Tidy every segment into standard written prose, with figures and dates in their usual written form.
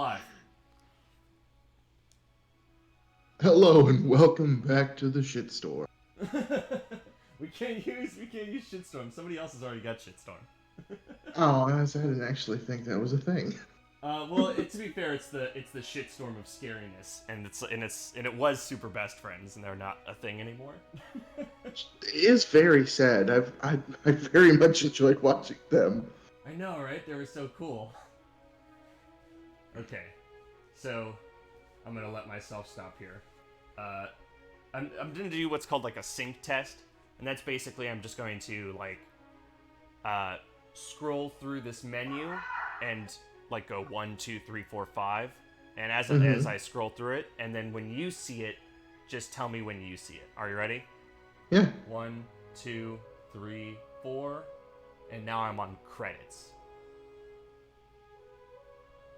live. Hello and welcome back to the shit store. we can't use shitstorm. Somebody else has already got shitstorm. Oh, I didn't actually think that was a thing. To be fair, it's the shitstorm of scariness, and it was super best friends, and they're not a thing anymore. It is very sad. I very much enjoyed watching them. I know, right? They were so cool. Okay, so I'm gonna let myself stop here. Uh, I'm gonna do what's called like a sync test, and that's basically I'm just going to uh, scroll through this menu and like go 1, 2, 3, 4, 5, and as I scroll through it, and then when you see it, just tell me when you see it. Are you ready? Yeah. 1, 2, 3, 4, and now I'm on credits.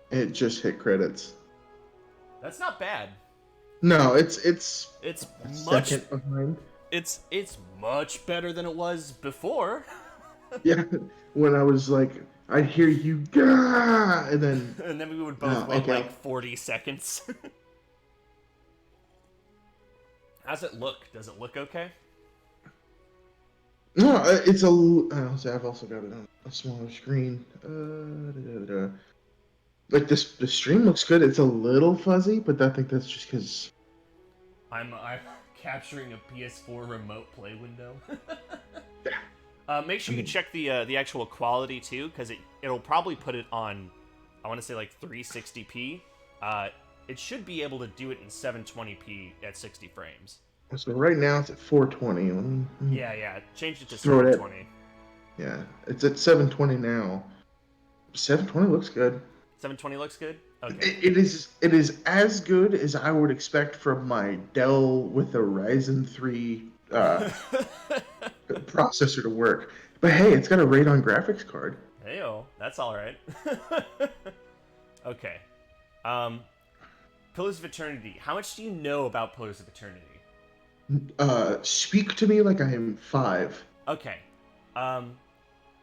It just hit credits. That's not bad. No, it's It's a much second behind. it's much better than it was before. Yeah, when I was like, I'd hear you, gah, and then, And then we would both wait okay. like 40 seconds. How's it look? Does it look okay? No, it's a. I've also got it on a smaller screen. Like the stream looks good. It's a little fuzzy, but I think that's just because. I'm capturing a PS4 remote play window. Yeah. Make sure you check the actual quality too, because it'll probably put it on, I want to say like 360p. It should be able to do it in 720p at 60 frames. So right now it's at 420. Yeah. Change it to Throw it at. 720. Yeah, it's at 720 now. 720 looks good. 720 looks good. Okay. It is as good as I would expect from my Dell with a Ryzen 3 processor to work. But hey, it's got a Radeon graphics card. Heyo, that's all right. Okay. Pillars of Eternity. How much do you know about Pillars of Eternity? Speak to me like I am 5. Okay. Um,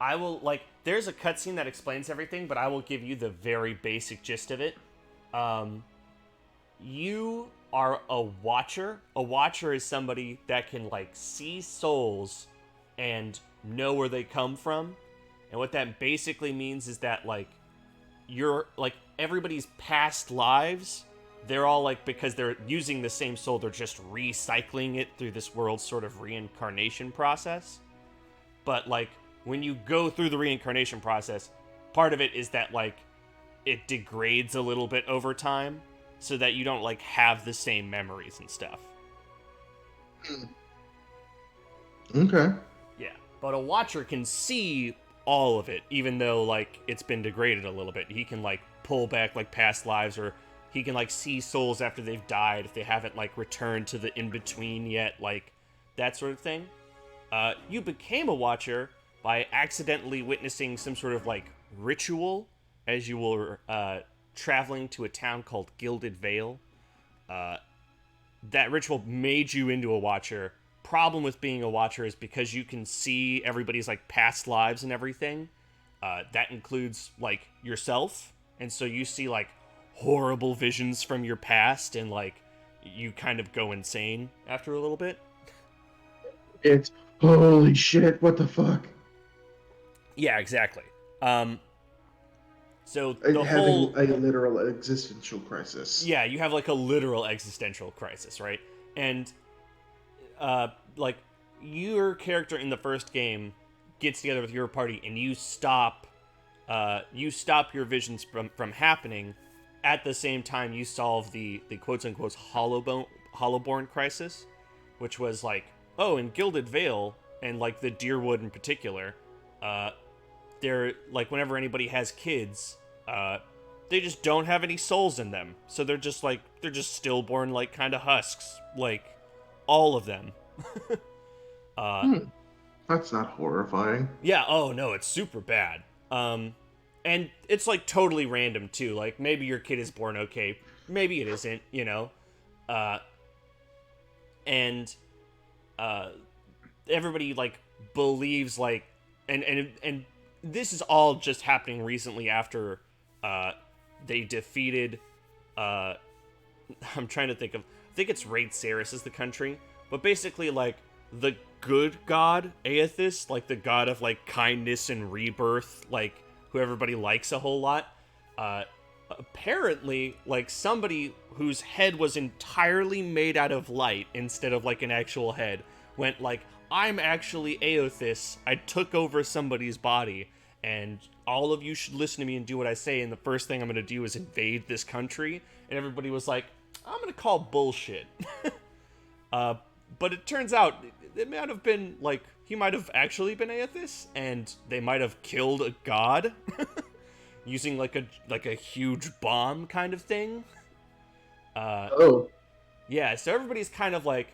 I will there's a cutscene that explains everything, but I will give you the very basic gist of it. You are a watcher. A watcher is somebody that can see souls and know where they come from. And what that basically means is that you're everybody's past lives, they're all because they're using the same soul, they're just recycling it through this world's sort of reincarnation process. But when you go through the reincarnation process, part of it is that it degrades a little bit over time so that you don't have the same memories and stuff. Okay. Yeah, but a watcher can see all of it, even though it's been degraded a little bit. He can pull back past lives, or he can see souls after they've died if they haven't returned to the in between yet, that sort of thing. You became a watcher by accidentally witnessing some sort of ritual as you were traveling to a town called Gilded Vale. That ritual made you into a watcher. Problem with being a watcher is because you can see everybody's past lives and everything. That includes yourself, and so you see horrible visions from your past, and you kind of go insane after a little bit. It's holy shit, what the fuck? Yeah, exactly. So the Having whole a literal existential crisis. yeah, you have a literal existential crisis, right? And your character in the first game gets together with your party, and you stop your visions from happening. At the same time, you solve the quotes unquote Hollowborn crisis, which was in Gilded Vale and the Deerwood in particular, they're whenever anybody has kids, they just don't have any souls in them, so they're just stillborn kind of husks, all of them. That's not horrifying. Yeah, oh no, it's super bad. And it's totally random too. Maybe your kid is born okay, maybe it isn't, you know. And everybody believes and this is all just happening recently after they defeated. I'm trying to think of. I think it's Raid Saris is the country, but basically like the good god Aethys, like the god of like kindness and rebirth, like who everybody likes a whole lot. Apparently, like somebody whose head was entirely made out of light instead of like an actual head went like, I'm actually Aethys. I took over somebody's body, and all of you should listen to me and do what I say, and the first thing I'm going to do is invade this country. And everybody was like, I'm going to call bullshit. But it turns out it might have been, like, he might have actually been Aethys, and they might have killed a god using, like a huge bomb kind of thing. Oh. Yeah, so everybody's kind of like,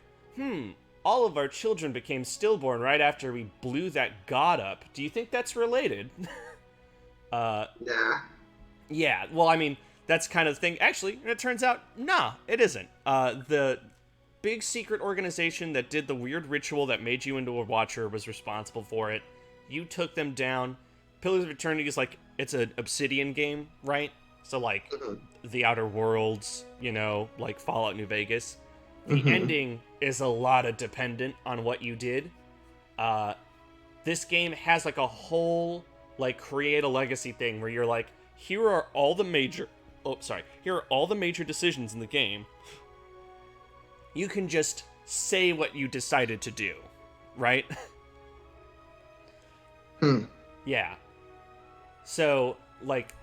all of our children became stillborn right after we blew that god up. Do you think that's related? Nah. Yeah, well, I mean, that's kind of the thing. Actually, it turns out, nah, it isn't. The big secret organization that did the weird ritual that made you into a Watcher was responsible for it. You took them down. Pillars of Eternity is like, it's an Obsidian game, right? So, like, the Outer Worlds, you know, like Fallout New Vegas. The ending is a lot of dependent on what you did. This game has, like, a whole, like, create a legacy thing where you're like, here are all the major decisions in the game. You can just say what you decided to do, right? Yeah. So, like,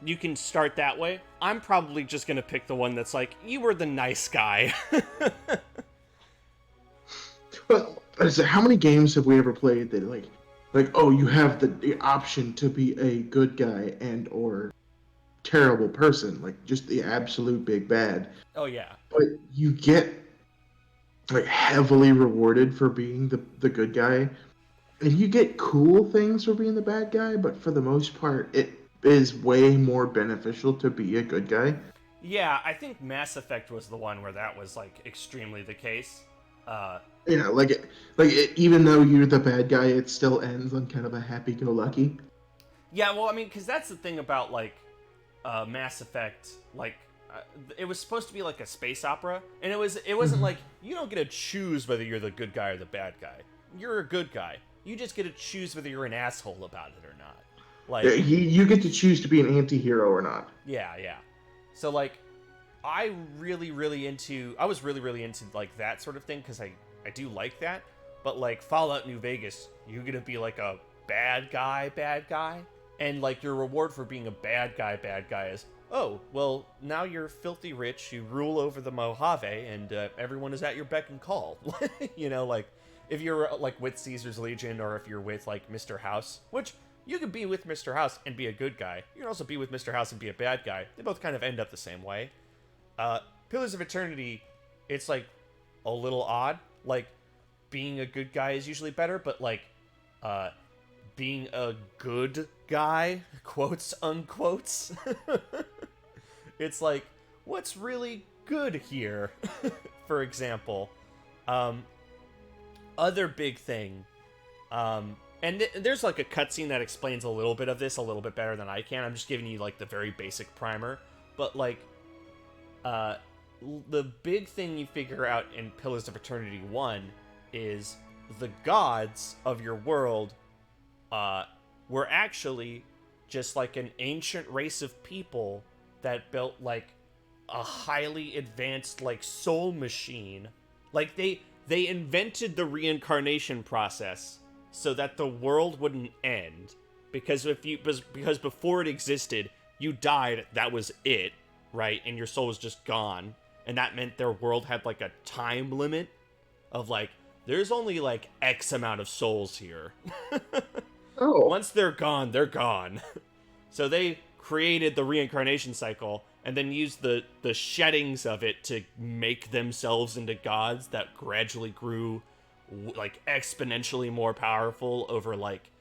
you can start that way. I'm probably just gonna pick the one that's like, you were the nice guy. Well, how many games have we ever played that like oh, you have the option to be a good guy and or terrible person, like just the absolute big bad. Oh, yeah. But you get like heavily rewarded for being the good guy. And you get cool things for being the bad guy, but for the most part, it is way more beneficial to be a good guy. Yeah, I think Mass Effect was the one where that was, like, extremely the case. Yeah, even though you're the bad guy, it still ends on kind of a happy-go-lucky. Yeah, well, I mean, because that's the thing about, like, Mass Effect, like, it was supposed to be like a space opera, and it wasn't like, you don't get to choose whether you're the good guy or the bad guy. You're a good guy. You just get to choose whether you're an asshole about it or not. Like, Yeah, you get to choose to be an anti-hero or not. Yeah. So, like, I was really, really into, like, that sort of thing, because I do like that, but, like, Fallout New Vegas, you're gonna be, like, a bad guy, and, like, your reward for being a bad guy is, oh, well, now you're filthy rich, you rule over the Mojave, and everyone is at your beck and call. You know, like, if you're, like, with Caesar's Legion, or if you're with, like, Mr. House, which you could be with Mr. House and be a good guy. You can also be with Mr. House and be a bad guy. They both kind of end up the same way. Pillars of Eternity, it's, like, a little odd. Like, being a good guy is usually better, but, like, being a good guy, quotes, unquotes, it's like, what's really good here? For example, other big thing, and there's like a cutscene that explains a little bit of this a little bit better than I can. I'm just giving you like the very basic primer, but like, the big thing you figure out in Pillars of Eternity 1 is the gods of your world were actually just like an ancient race of people that built like a highly advanced like soul machine. Like they invented the reincarnation process so that the world wouldn't end, because because before it existed, you died, that was it, right? And your soul was just gone, and that meant their world had like a time limit of like, there's only like X amount of souls here. Oh. Once they're gone, they're gone. So they created the reincarnation cycle and then used the sheddings of it to make themselves into gods that gradually grew like exponentially more powerful over like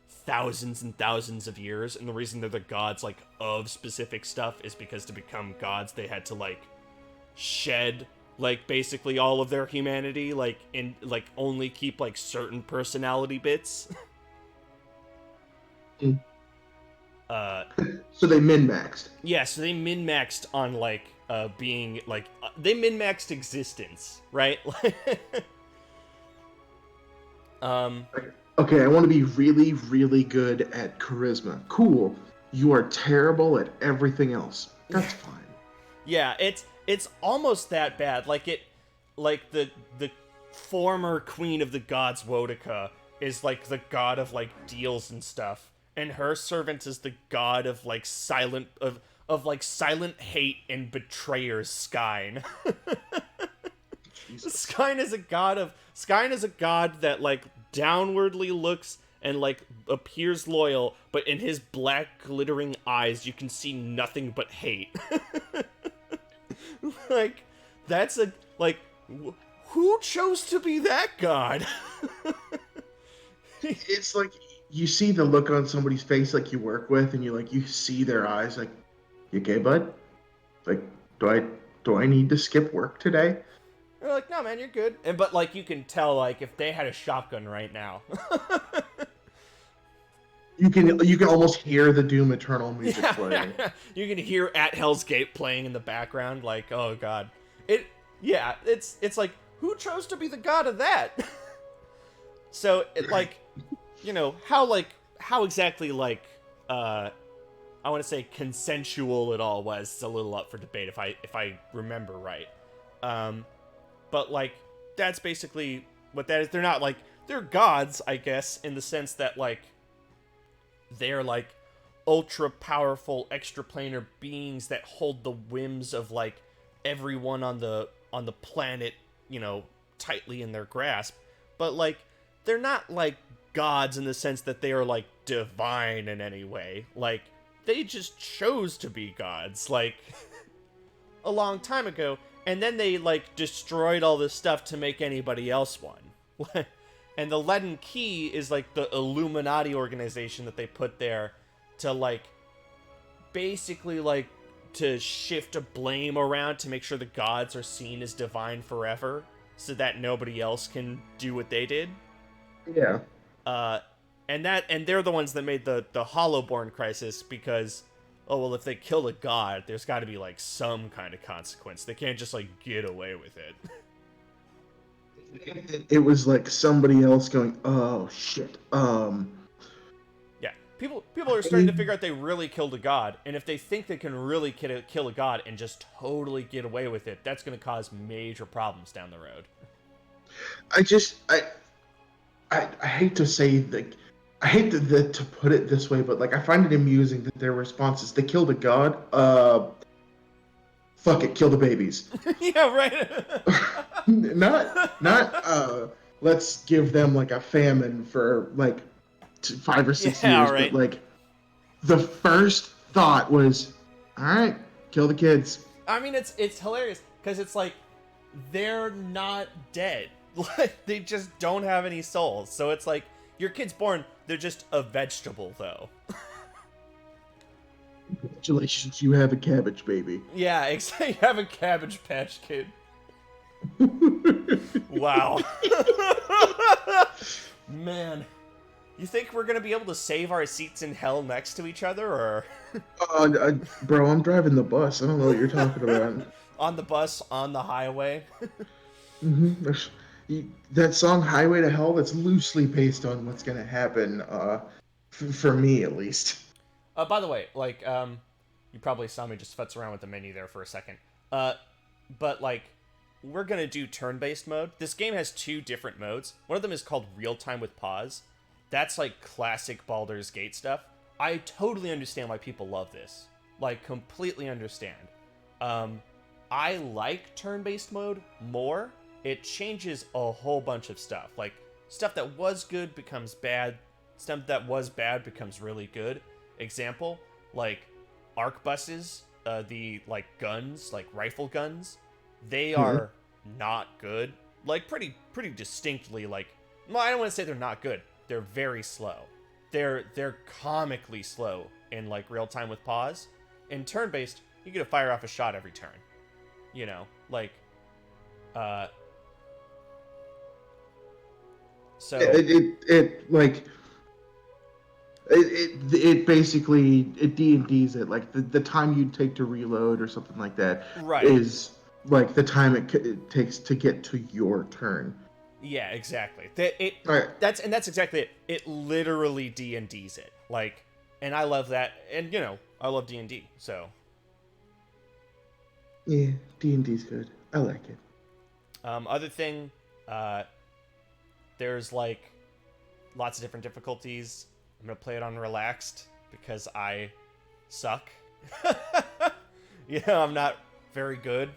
thousands and thousands of years. And the reason they're the gods like of specific stuff is because to become gods they had to like shed like basically all of their humanity, like in like only keep like certain personality bits. So they min-maxed. Yeah, so they min-maxed on, like, being, like, they min-maxed existence, right? um, Okay, I want to be really, really good at charisma. Cool. You are terrible at everything else. That's fine. yeah, it's almost that bad. Like the former queen of the gods, Wotica, is, like, the god of, like, deals and stuff, and her servant is the god of, like, like, silent hate and betrayers, Skyne. Jesus. Skyne is a god that, like, downwardly looks and, like, appears loyal, but in his black glittering eyes you can see nothing but hate. Like, that's a, like, who chose to be that god? It's like you see the look on somebody's face like you work with, and you see their eyes like, you okay, bud? Like, do I need to skip work today? They're like, no, man, you're good. And but, like, you can tell, like, if they had a shotgun right now. You can almost hear the Doom Eternal music playing. You can hear At Hell's Gate playing in the background, like, oh god. It's like, who chose to be the god of that? So, like, you know, how exactly, like, I want to say consensual it all was, is a little up for debate if I remember right. But, like, that's basically what that is. They're not, like, they're gods, I guess, in the sense that, like, they're, like, ultra powerful extraplanar beings that hold the whims of, like, everyone on the planet, you know, tightly in their grasp. But, like, they're not, like, gods in the sense that they are, like, divine in any way. Like, they just chose to be gods, like, a long time ago, and then they, like, destroyed all this stuff to make anybody else one. And the Leaden Key is, like, the Illuminati organization that they put there to, like, basically, like, to shift a blame around to make sure the gods are seen as divine forever, so that nobody else can do what they did. Yeah. And they're the ones that made the Hollowborn crisis, because, oh, well, if they kill a god, there's got to be, like, some kind of consequence. They can't just, like, get away with it. It was like somebody else going, oh shit. Yeah, people are starting to figure out they really killed a god, and if they think they can really kill a god and just totally get away with it, that's going to cause major problems down the road. I hate to say, like, I hate to put it this way, but, like, I find it amusing that their response is, they killed a god. Fuck it, kill the babies. Yeah, right. not let's give them, like, a famine for, like, 5 or 6 Yeah, years, right. but, like, the first thought was, all right, kill the kids. I mean, it's hilarious because it's like they're not dead. Like, they just don't have any souls. So it's like your kid's born, they're just a vegetable, though. Congratulations, you have a cabbage baby. Yeah, exactly. You have a Cabbage Patch Kid. Wow. Man. You think we're gonna be able to save our seats in hell next to each other, or Bro, I'm driving the bus. I don't know what you're talking about. on the bus, on the highway? That song "Highway to Hell" that's loosely based on what's gonna happen, for me at least. By the way, like, you probably saw me just futz around with the menu there for a second. But, like, we're gonna do turn-based mode. This game has 2 different modes. One of them is called real-time with pause. That's, like, classic Baldur's Gate stuff. I totally understand why people love this. Like, completely understand. I like turn-based mode more. It changes a whole bunch of stuff. Like, stuff that was good becomes bad. Stuff that was bad becomes really good. Example, like, arquebuses, the, like, guns, like, rifle guns, they are not good. Like, pretty distinctly, like, well, I don't want to say they're not good. They're very slow. They're comically slow in, like, real time with pause. In turn-based, you get to fire off a shot every turn. You know, like, so it like, It basically it D&Ds it like the time you take to reload or something like that Right. is like the time it takes to get to your turn. Yeah, exactly. All right. That's exactly it. It literally D&Ds it. Like, and I love that. And I love D&D. So, Yeah, D&D's good. I like it. other thing, uh, there's like lots of different difficulties. I'm gonna play it on relaxed because I suck. I'm not very good.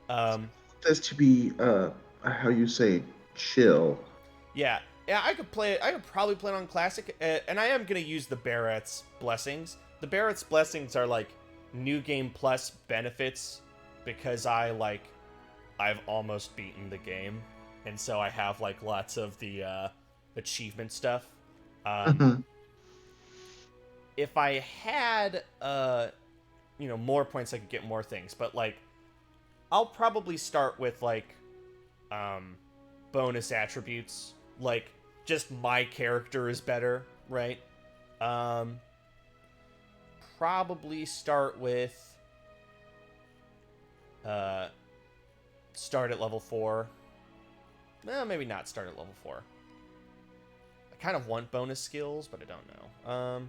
um, This to be how you say chill. yeah, yeah, I could play it. I could probably play it on classic, and I am gonna use the Barrett's blessings. The Barrett's blessings are like new game plus benefits because I've almost beaten the game, and so I have like lots of the achievement stuff. Um, Mhm. if I had more points, I could get more things, but like I'll probably start with like um, bonus attributes, like just my character is better, right? Um, Probably start with uh, start at level 4. Well, maybe not start at level 4. I kind of want bonus skills, but I don't know.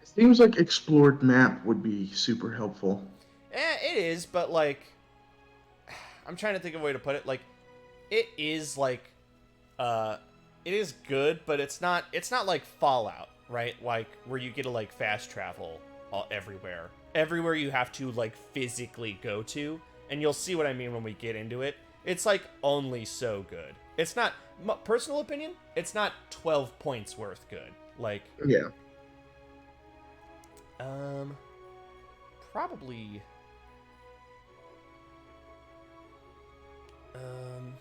It seems like explored map would be super helpful. It is, but like I'm trying to think of a way to put it. Like it is like uh it is good, but it's not like Fallout, right? Like where you get to like fast travel everywhere. Everywhere you have to like physically go to, and you'll see what I mean when we get into it. It's like only so good. It's not personal opinion, it's not 12 points worth good. Like Yeah. um probably um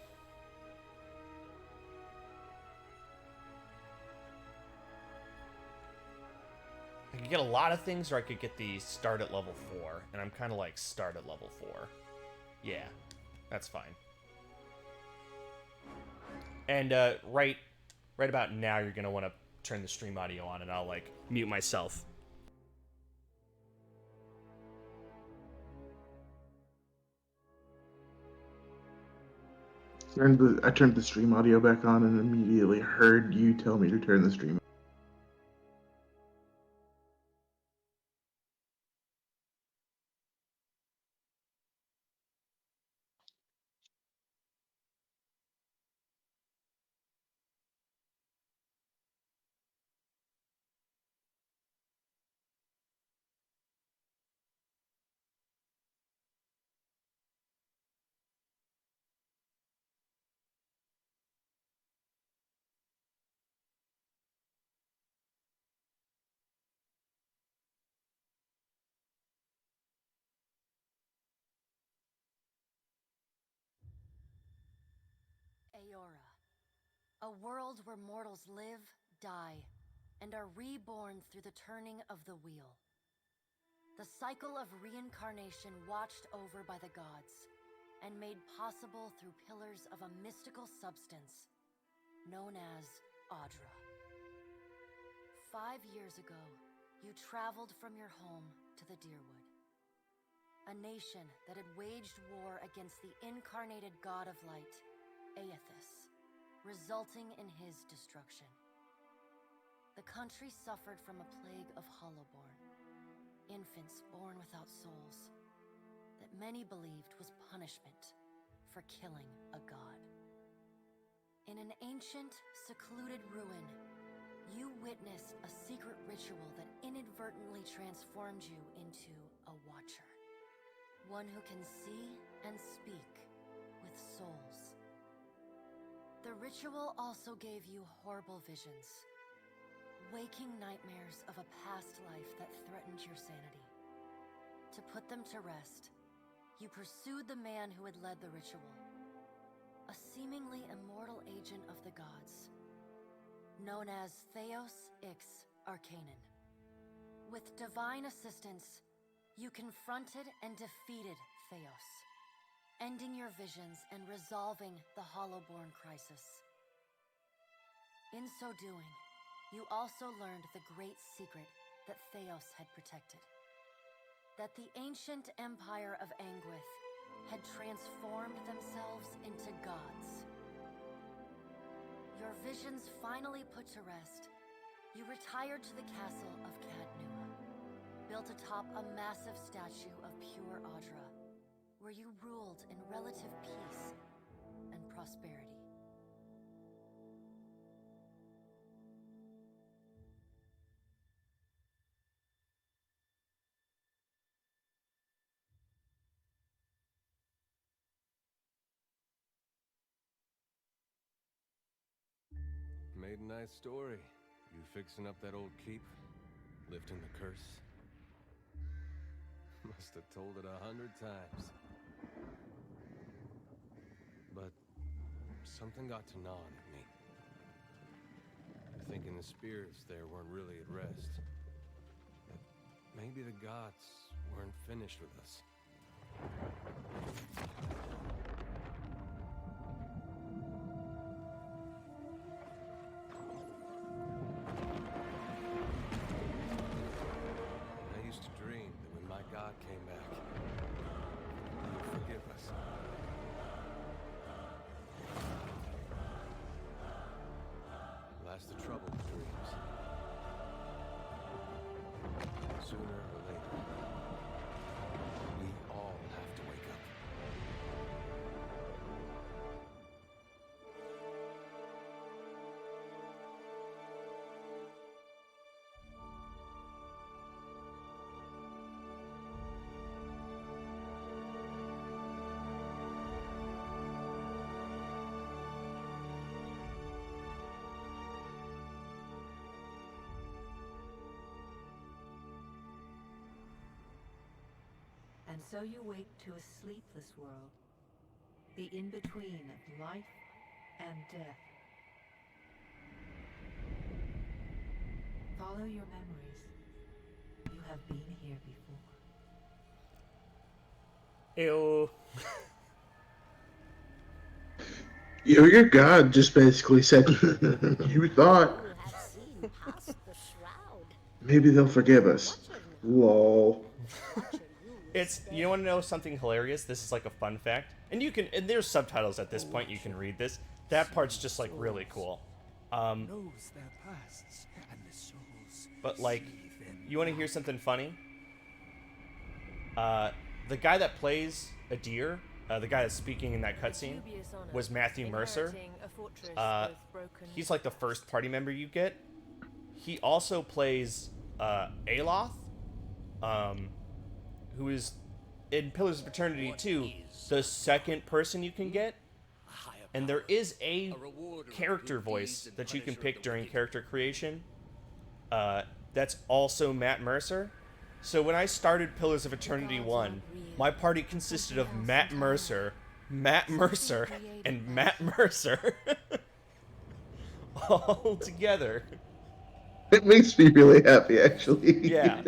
I could get a lot of things, or I could get the start at level 4, and I'm kind of like start at level 4. Yeah, that's fine. And right about now, you're gonna want to turn the stream audio on, and I'll like mute myself. I turned the stream audio back on and immediately heard you tell me to turn the stream. Aora, a world where mortals live, die, and are reborn through the turning of the wheel. The cycle of reincarnation watched over by the gods, and made possible through pillars of a mystical substance known as Audra. 5 years ago, you traveled from your home to the Deerwood, a nation that had waged war against the incarnated god of light, Aethys, resulting in his destruction. The country suffered from a plague of hollowborn, infants born without souls, that many believed was punishment for killing a god. In an ancient, secluded ruin, you witnessed a secret ritual that inadvertently transformed you into a watcher. One who can see and speak with souls. The ritual also gave you horrible visions, waking nightmares of a past life that threatened your sanity. To put them to rest, you pursued the man who had led the ritual, a seemingly immortal agent of the gods, known as Theos Ix Arcanon. With divine assistance, you confronted and defeated Theos, ending your visions and resolving the Hollowborn crisis. In so doing, you also learned the great secret that Theos had protected. That the ancient empire of Anguith had transformed themselves into gods. Your visions finally put to rest, you retired to the castle of Cadnua, built atop a massive statue of pure Audra, where you ruled in relative peace and prosperity. Made a nice story. You fixing up that old keep? Lifting the curse? Must have told it 100 times. But something got to gnawing at me. Thinking the spirits there weren't really at rest. That maybe the gods weren't finished with us. I used to dream that when my god came back, he would forgive us. That's the trouble with dreams. Sooner or later, we all have to wake up. And so you wake to a sleepless world, the in-between of life and death. Follow your memories. You have been here before. Ew. Your god just basically said, you thought maybe they'll forgive us. Lol. It's, you want to know something hilarious? This is like a fun fact. And and there's subtitles at this point, you can read this. That part's just like really cool. But like, you want to hear something funny? The guy that plays Adir, the guy that's speaking in that cutscene, was Matthew Mercer. He's like the first party member you get. He also plays Aloth, who is in Pillars of Eternity 2 the second person you can get. And there is a character voice that you can pick during character creation. That's also Matt Mercer. So when I started Pillars of Eternity 1, my party consisted of Matt Mercer, and Matt Mercer. All together. It makes me really happy, actually. Yeah.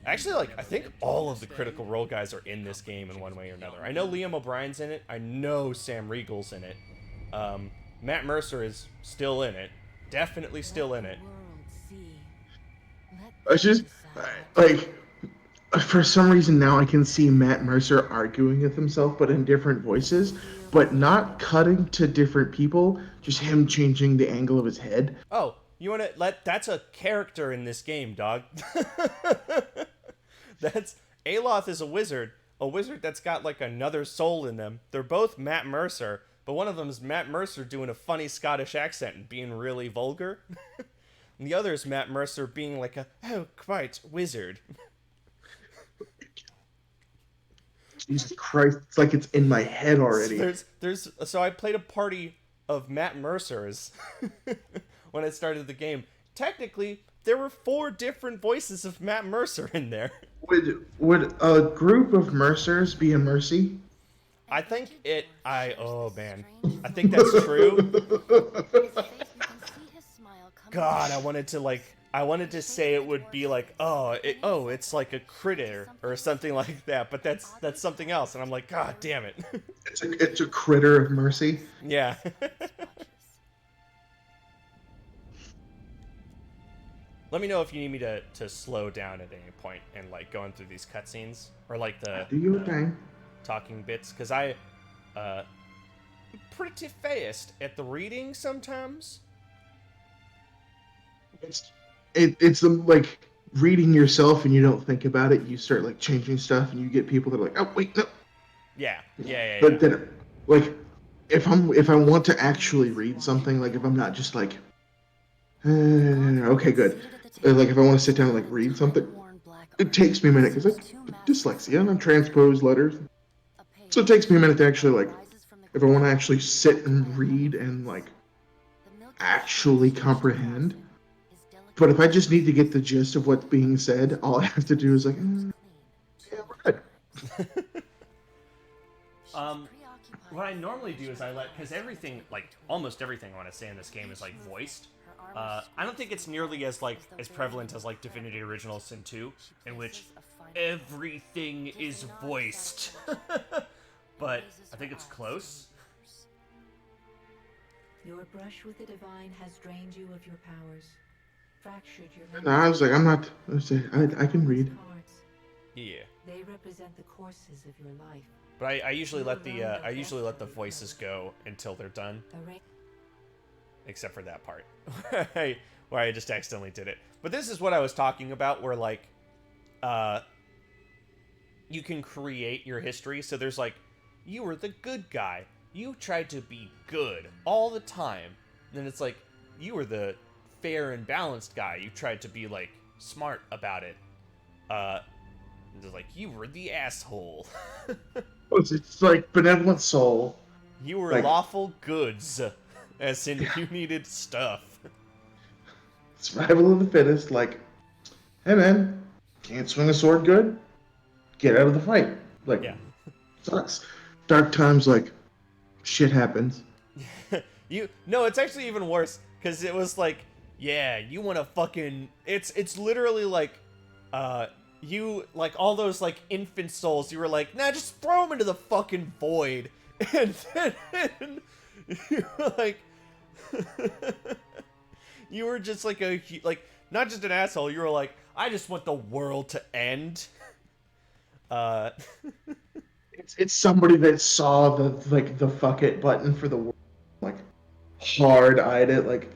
Actually, like, I think all of the Critical Role guys are in this game in one way or another. I know Liam O'Brien's in it. I know Sam Riegel's in it. Matt Mercer is still in it. Definitely still in it. I just, like, for some reason now I can see Matt Mercer arguing with himself, but in different voices, but not cutting to different people, just him changing the angle of his head. Oh, you want to that's a character in this game, dog. Aloth is a wizard that's got like another soul in them. They're both Matt Mercer, but one of them is Matt Mercer doing a funny Scottish accent and being really vulgar. And the other is Matt Mercer being like quite wizard. Jesus Christ, it's like it's in my head already. So I played a party of Matt Mercers when I started the game. Technically, there were 4 different voices of Matt Mercer in there. Would a group of Mercers be a mercy? I think I think that's true. God, I wanted to say it would be like, it's like a critter or something like that, but that's something else, and I'm like, God damn it. It's a critter of mercy. Yeah. Let me know if you need me to slow down at any point and like going through these cutscenes or like the Do your thing. talking bits, because I pretty fast at the reading sometimes. It's like reading yourself and you don't think about it. You start like changing stuff and you get people that are like, oh wait, no. Yeah. But then, like, if I want to actually read something, like if I'm not just like, okay, good. Like if I want to sit down and like read something, it takes me a minute because like dyslexia and I transpose letters, so it takes me a minute to actually like if I want to actually sit and read and like actually comprehend. But if I just need to get the gist of what's being said, all I have to do is like, yeah, we're good. What I normally do is I let, because everything, like almost everything I want to say in this game is like voiced. I don't think it's nearly as like as prevalent as like Divinity Original Sin 2, in which everything is voiced. But I think it's close. Your brush with the divine has drained you of your powers, fractured your And I was like, I'm not. I can read. cards. Yeah. They represent the courses of your life. But I usually let the voices go until they're done, except for that part where I just accidentally did it. But this is what I was talking about, where like you can create your history. So there's like, you were the good guy, you tried to be good all the time. And then it's like, you were the fair and balanced guy, you tried to be like smart about it. It's like, you were the asshole. It's like benevolent soul. You were Like, lawful goods, as in you needed stuff. survival of the fittest. Like, hey man, can't swing a sword good? Get out of the fight. Like, Yeah. sucks. Dark times, like, shit happens. No, it's actually even worse, because it was like, yeah, you want to fucking, it's literally like, you, like, all those, like, infant souls, you were like, nah, just throw them into the fucking void. And then you were like, you were just like like, not just an asshole, you were like, I just want the world to end. It's somebody that saw the fuck it button for the world, like, hard eyed it, like,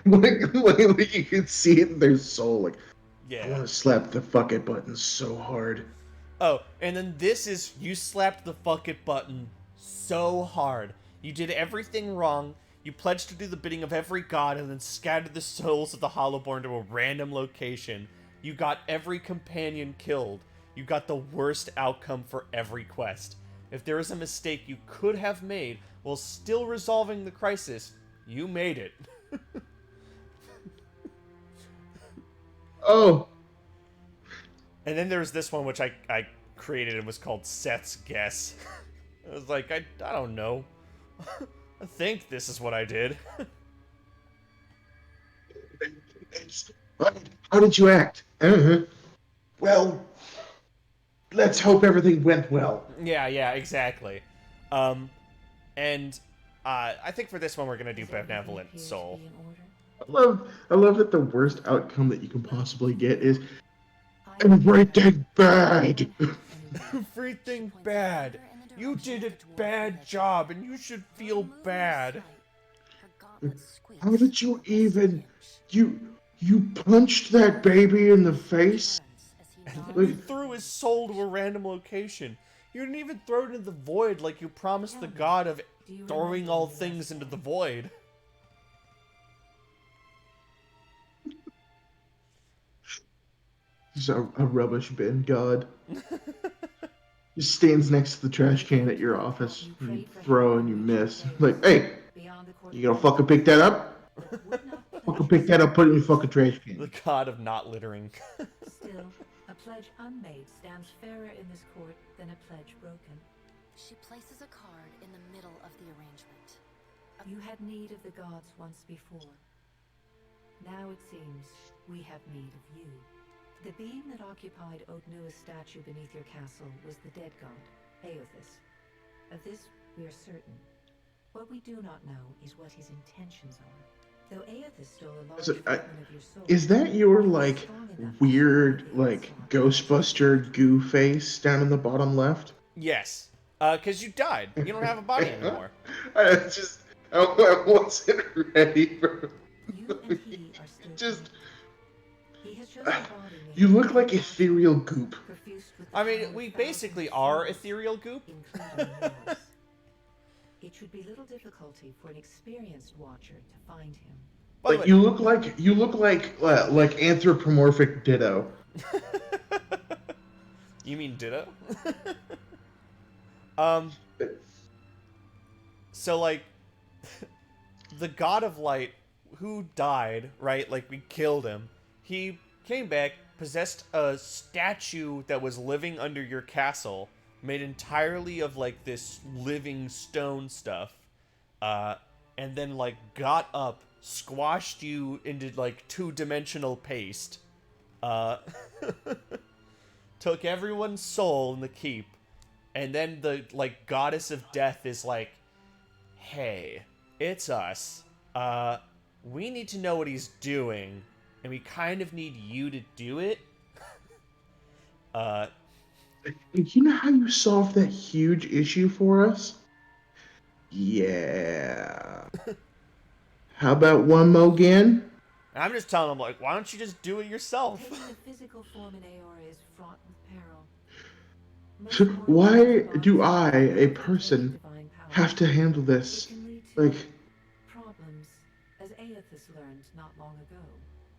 like you can see it in their soul, like, I Yeah. want to slap the fuck it button so hard. Oh, and then this is, you slapped the fuck it button so hard. You did everything wrong. You pledged to do the bidding of every god and then scattered the souls of the Hollowborn to a random location. You got every companion killed. You got the worst outcome for every quest. If there is a mistake you could have made while still resolving the crisis, you made it. Oh, And then there's this one which I created and was called Seth's Guess. I was like, I don't know. I think this is what I did. how did you act? Well, let's hope everything went well. Yeah, exactly. And I think for this one we're gonna do Benevolent Soul. I love that the worst outcome that you can possibly get is everything bad. Everything bad. You did a bad job and you should feel bad. How did you even you punched that baby in the face? And then you threw his soul to a random location. You didn't even throw it into the void like you promised the god of throwing all things into the void. He's a rubbish bin god. Just stands next to the trash can at your office. And you throw and you miss. Like, hey, you gonna fucking pick that up? Fucking pick that up, put it in your fucking trash The can. god of not littering. Still, a pledge unmade stands fairer in this court than a pledge broken. She places a card in the middle of the arrangement. You had need of the gods once before. Now it seems we have need of you. The being that occupied Odnua's statue beneath your castle was the dead god, Aothis. Of this we are certain. What we do not know is what his intentions are. Though Aethys stole a large So, fragment of your soul, is that your he was like strong enough to weird survive the like onslaught. Ghostbuster goo face down in the bottom left? Yes. Because you died. You don't have a body anymore. I just I wasn't ready for You and he are still just. connected. He has just embodied me. You look like ethereal goop. Perfused with the I mean, power of we thousands basically of are souls, ethereal goop. including yours. It should be little difficulty for an experienced watcher to find him. By the Like way, you look like anthropomorphic Ditto. you mean Ditto? um, so like, the God of Light, who died, right? Like, we killed him. He came back, possessed a statue that was living under your castle, made entirely of, like, this living stone stuff, and then, like, got up, squashed you into, like, two-dimensional paste, took everyone's soul in the keep, and then the, like, goddess of death is like, hey, it's us. We need to know what he's doing, and we kind of need you to do it. You know how you solved that huge issue for us? Yeah. How about one more again? And I'm just telling him, like, why don't you just do it yourself? Taking the physical form in Aora is fraught with peril. Most Why mortals' do bodies I, are a unable to person, carry divine power. have to handle It this? can lead to Like, problems, as Aethys learned not long ago.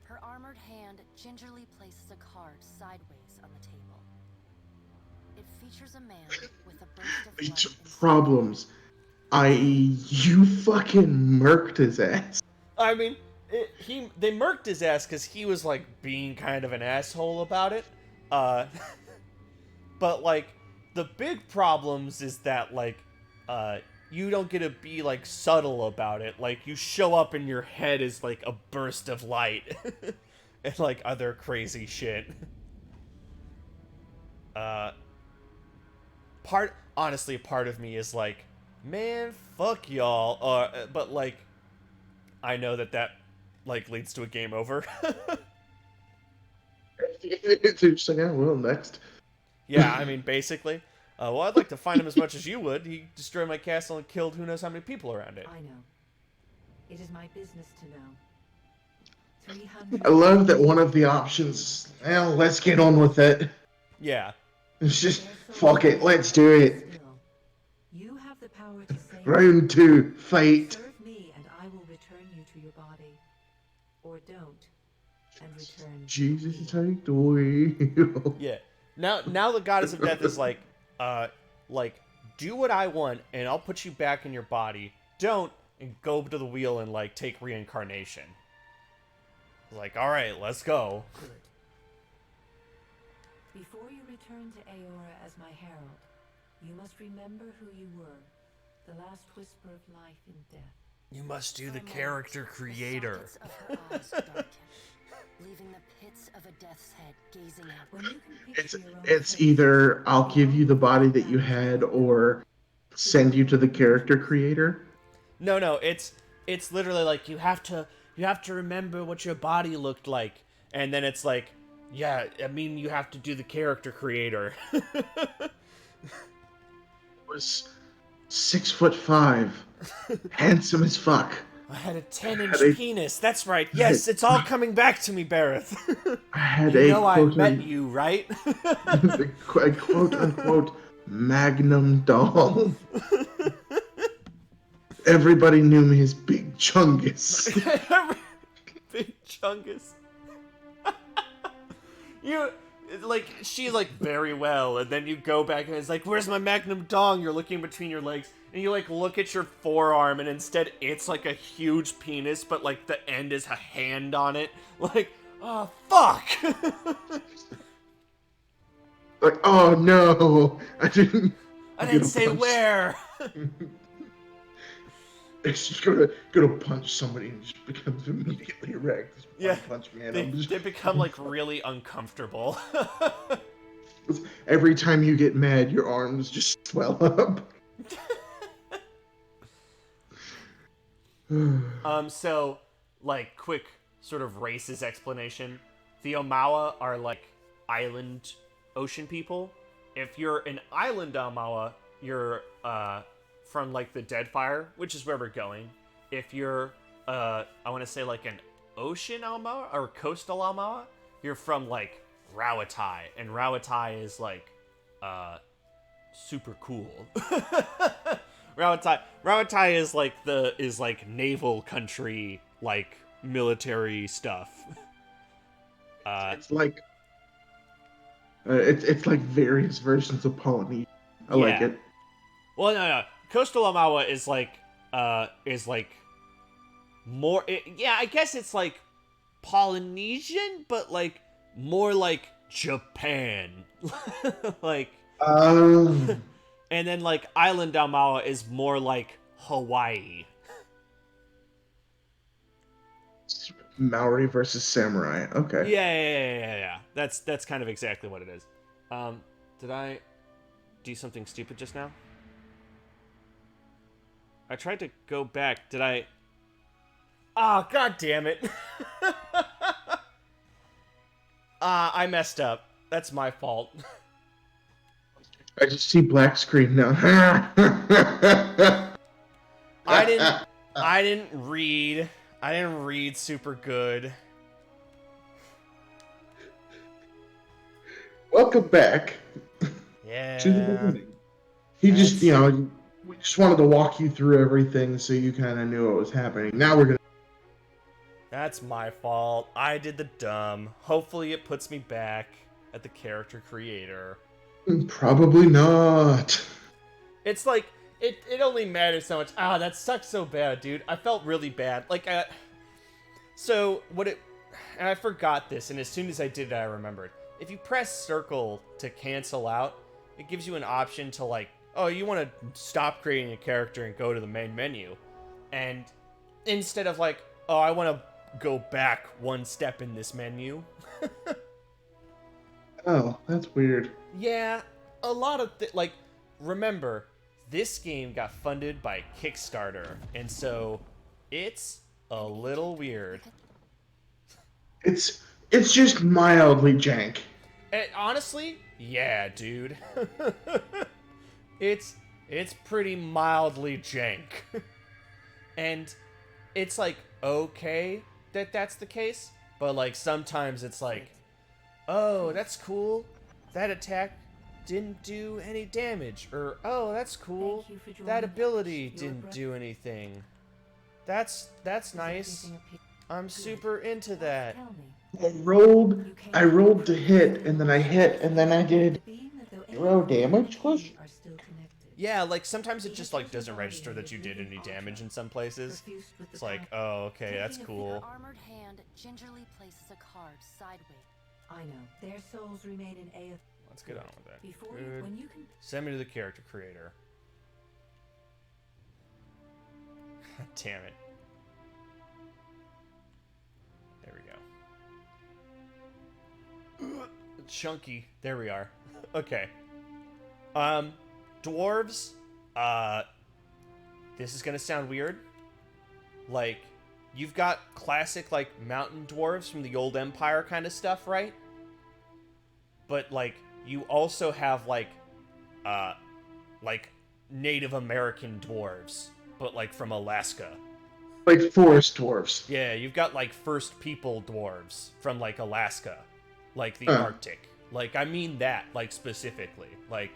Her armored hand gingerly places a card sideways on the table. It features a man with a burst of light it's inside. problems. I.e., you fucking murked his ass. I mean, they murked his ass because he was, like, being kind of an asshole about it. But, like, the big problems is that, like, you don't get to be, like, subtle about it. Like, you show up and your head is, like, a burst of light. And, like, other crazy shit. Honestly, part of me is like, man, fuck y'all. But, like, I know that, like, leads to a game over. It's just like, oh, well, next. Yeah, I mean, basically. Well, I'd like to find him as much as you would. He destroyed my castle and killed who knows how many people around it. I know. It is my business to know. 300. I love that one of the options, well, let's get on with it. Yeah. It's just, fuck it, let's do it. Still, you have the power to save Round 2, fight. Serve me, and I will return you to your body. Or don't, and return. Jesus, me. take the wheel. Yeah. Now the goddess of death is like, do what I want, and I'll put you back in your body. Don't, and go to the wheel and, like, take reincarnation. Like, alright, let's go. Good. Before you return to Aora as my herald, you must remember who you were, the last whisper of life in death. You must do For the a moment, character creator. The sockets of her eyes darken, leaving the pits of a death's head gazing out. When you can picture your own It's face, either I'll the give you the only body thing that you matters had now or send you to the character creator. No, it's literally like you have to remember what your body looked like, and then it's like, yeah, I mean you have to do the character creator. Was 6'5", handsome as fuck. I had a 10-inch Had a- penis. That's right. Yes, it's all coming back to me, Barrett. I had You a know I quote, met you, right? a quote unquote magnum doll. Everybody knew me as Big Chungus. Big Chungus. You, like, she's like, very well, and then you go back and it's like, where's my magnum dong? You're looking between your legs, and you, like, look at your forearm, and instead it's, like, a huge penis, but, like, the end is a hand on it. Like, oh, fuck! Like, oh no, I didn't say punch. where! It's just gonna punch somebody and just becomes immediately erect. Just Yeah, punch man. they become, like, really uncomfortable. Every time you get mad, your arms just swell up. So, like quick sort of racist explanation. The Omawa are like island ocean people. If you're an island Omawa, you're from like the Deadfire, which is where we're going. If you're I want to say like an ocean Omawa or coastal Omawa, you're from like Rawatai, and Rawatai is like super cool. Rawatai is like naval country, like military stuff. It's like it's like various versions of Polynesia. I like Yeah. it. Well, no. Coastal Omawa is like more. Yeah, I guess it's like Polynesian, but like more like Japan. Like, Um, and then like Island Omawa is more like Hawaii. Maori versus samurai. Okay. Yeah. That's kind of exactly what it is. Did I do something stupid just now? I tried to go back. Did I? Ah, god damn it. I messed up. That's my fault. I just see black screen now. I didn't read. I didn't read super good. Welcome back Yeah. to the beginning. He just, we just wanted to walk you through everything so you kind of knew what was happening. Now we're gonna. That's my fault. I did the dumb. Hopefully it puts me back at the character creator. Probably not. It's like it only matters so much. Ah, that sucks so bad, dude. I felt really bad. Like so what it and I forgot this, and as soon as I did it I remembered. If you press circle to cancel out, it gives you an option to like, oh, you want to stop creating a character and go to the main menu. And instead of like, oh, I want to go back one step in this menu. Oh, that's weird. Yeah, a lot of like, remember, this game got funded by Kickstarter, and so it's a little weird. It's just mildly jank. And honestly, yeah, dude. it's pretty mildly jank. And it's like okay that that's the case, but like sometimes it's like, oh, that's cool. That attack didn't do any damage, or oh, that's cool. That ability didn't do anything. That's nice. I'm super into that. I rolled to hit, and then I hit, and then I did 0 damage push. Yeah, like sometimes it just like doesn't register that you did any damage in some places. It's like, oh, okay, that's cool. Your armored hand gingerly places a card sideways. I know. Their souls remain in A. Let's get on with that. Before Good. when you can Send me to the character creator. Damn it. There we go. Chunky. There we are. Okay. Dwarves. This is gonna sound weird. Like, you've got classic, like, mountain dwarves from the old Empire kind of stuff, right? But, like, you also have, like Native American dwarves, but, like, from Alaska. Like forest dwarves. Yeah, you've got, like, First People dwarves from, like, Alaska. Like, the Arctic. Like, I mean that, like, specifically. Like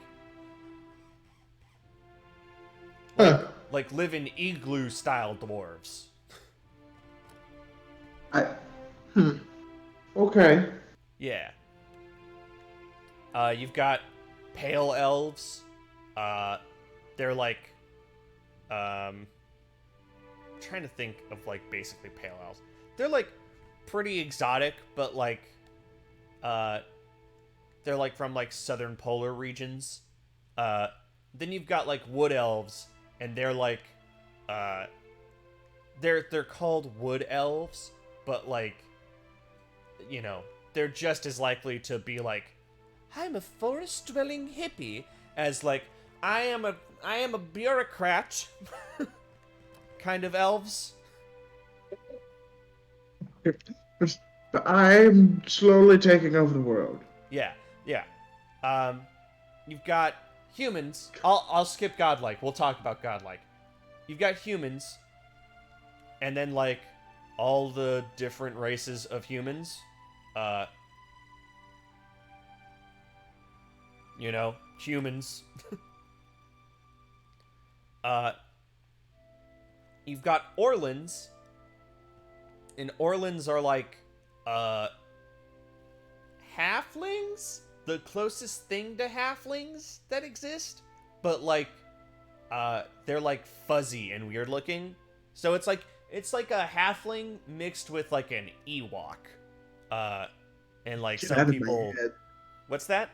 live in igloo-style dwarves. Okay. Yeah. You've got pale elves. They're like, trying to think of like basically pale elves. They're like pretty exotic, but like, they're like from like southern polar regions. Then you've got like wood elves, and they're like, they're called wood elves, but like, you know, they're just as likely to be like, I'm a forest-dwelling hippie, as like, I am a bureaucrat kind of elves. I'm slowly taking over the world. Yeah, yeah. You've got humans. I'll skip godlike. We'll talk about godlike. You've got humans, and then like all the different races of humans. Uh, humans. uh, you've got Orlans, and Orlans are like halflings, the closest thing to halflings that exist, but like they're like fuzzy and weird looking. So it's like a halfling mixed with like an Ewok. And like Get some out of people. my head. What's that?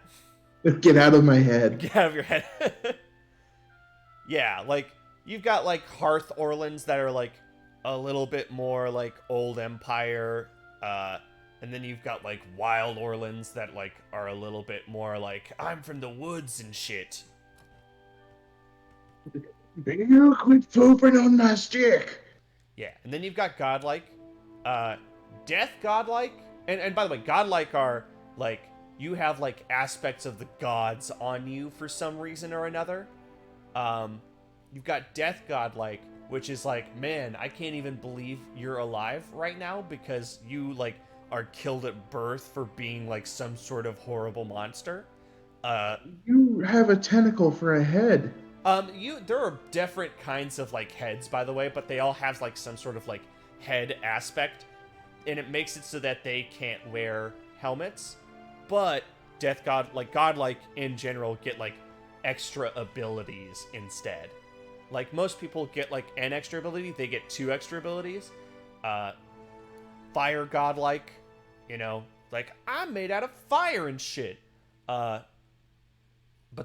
Get out of my head. Get out of your head. Yeah, like you've got like Hearth Orlans that are like a little bit more like old Empire, and then you've got like Wild Orlans that like are a little bit more like I'm from the woods and shit. You quit pooping on my stick. Yeah, and then you've got Godlike, Death Godlike, and by the way, Godlike are like you have like aspects of the gods on you for some reason or another. You've got Death Godlike, which is like, man, I can't even believe you're alive right now because you like are killed at birth for being like some sort of horrible monster. You have a tentacle for a head. There are different kinds of like heads, by the way, but they all have like some sort of like head aspect, and it makes it so that they can't wear helmets. But Godlike in general get like extra abilities instead. Like most people get like an extra ability, they get 2 extra abilities. Fire Godlike, like I'm made out of fire and shit. But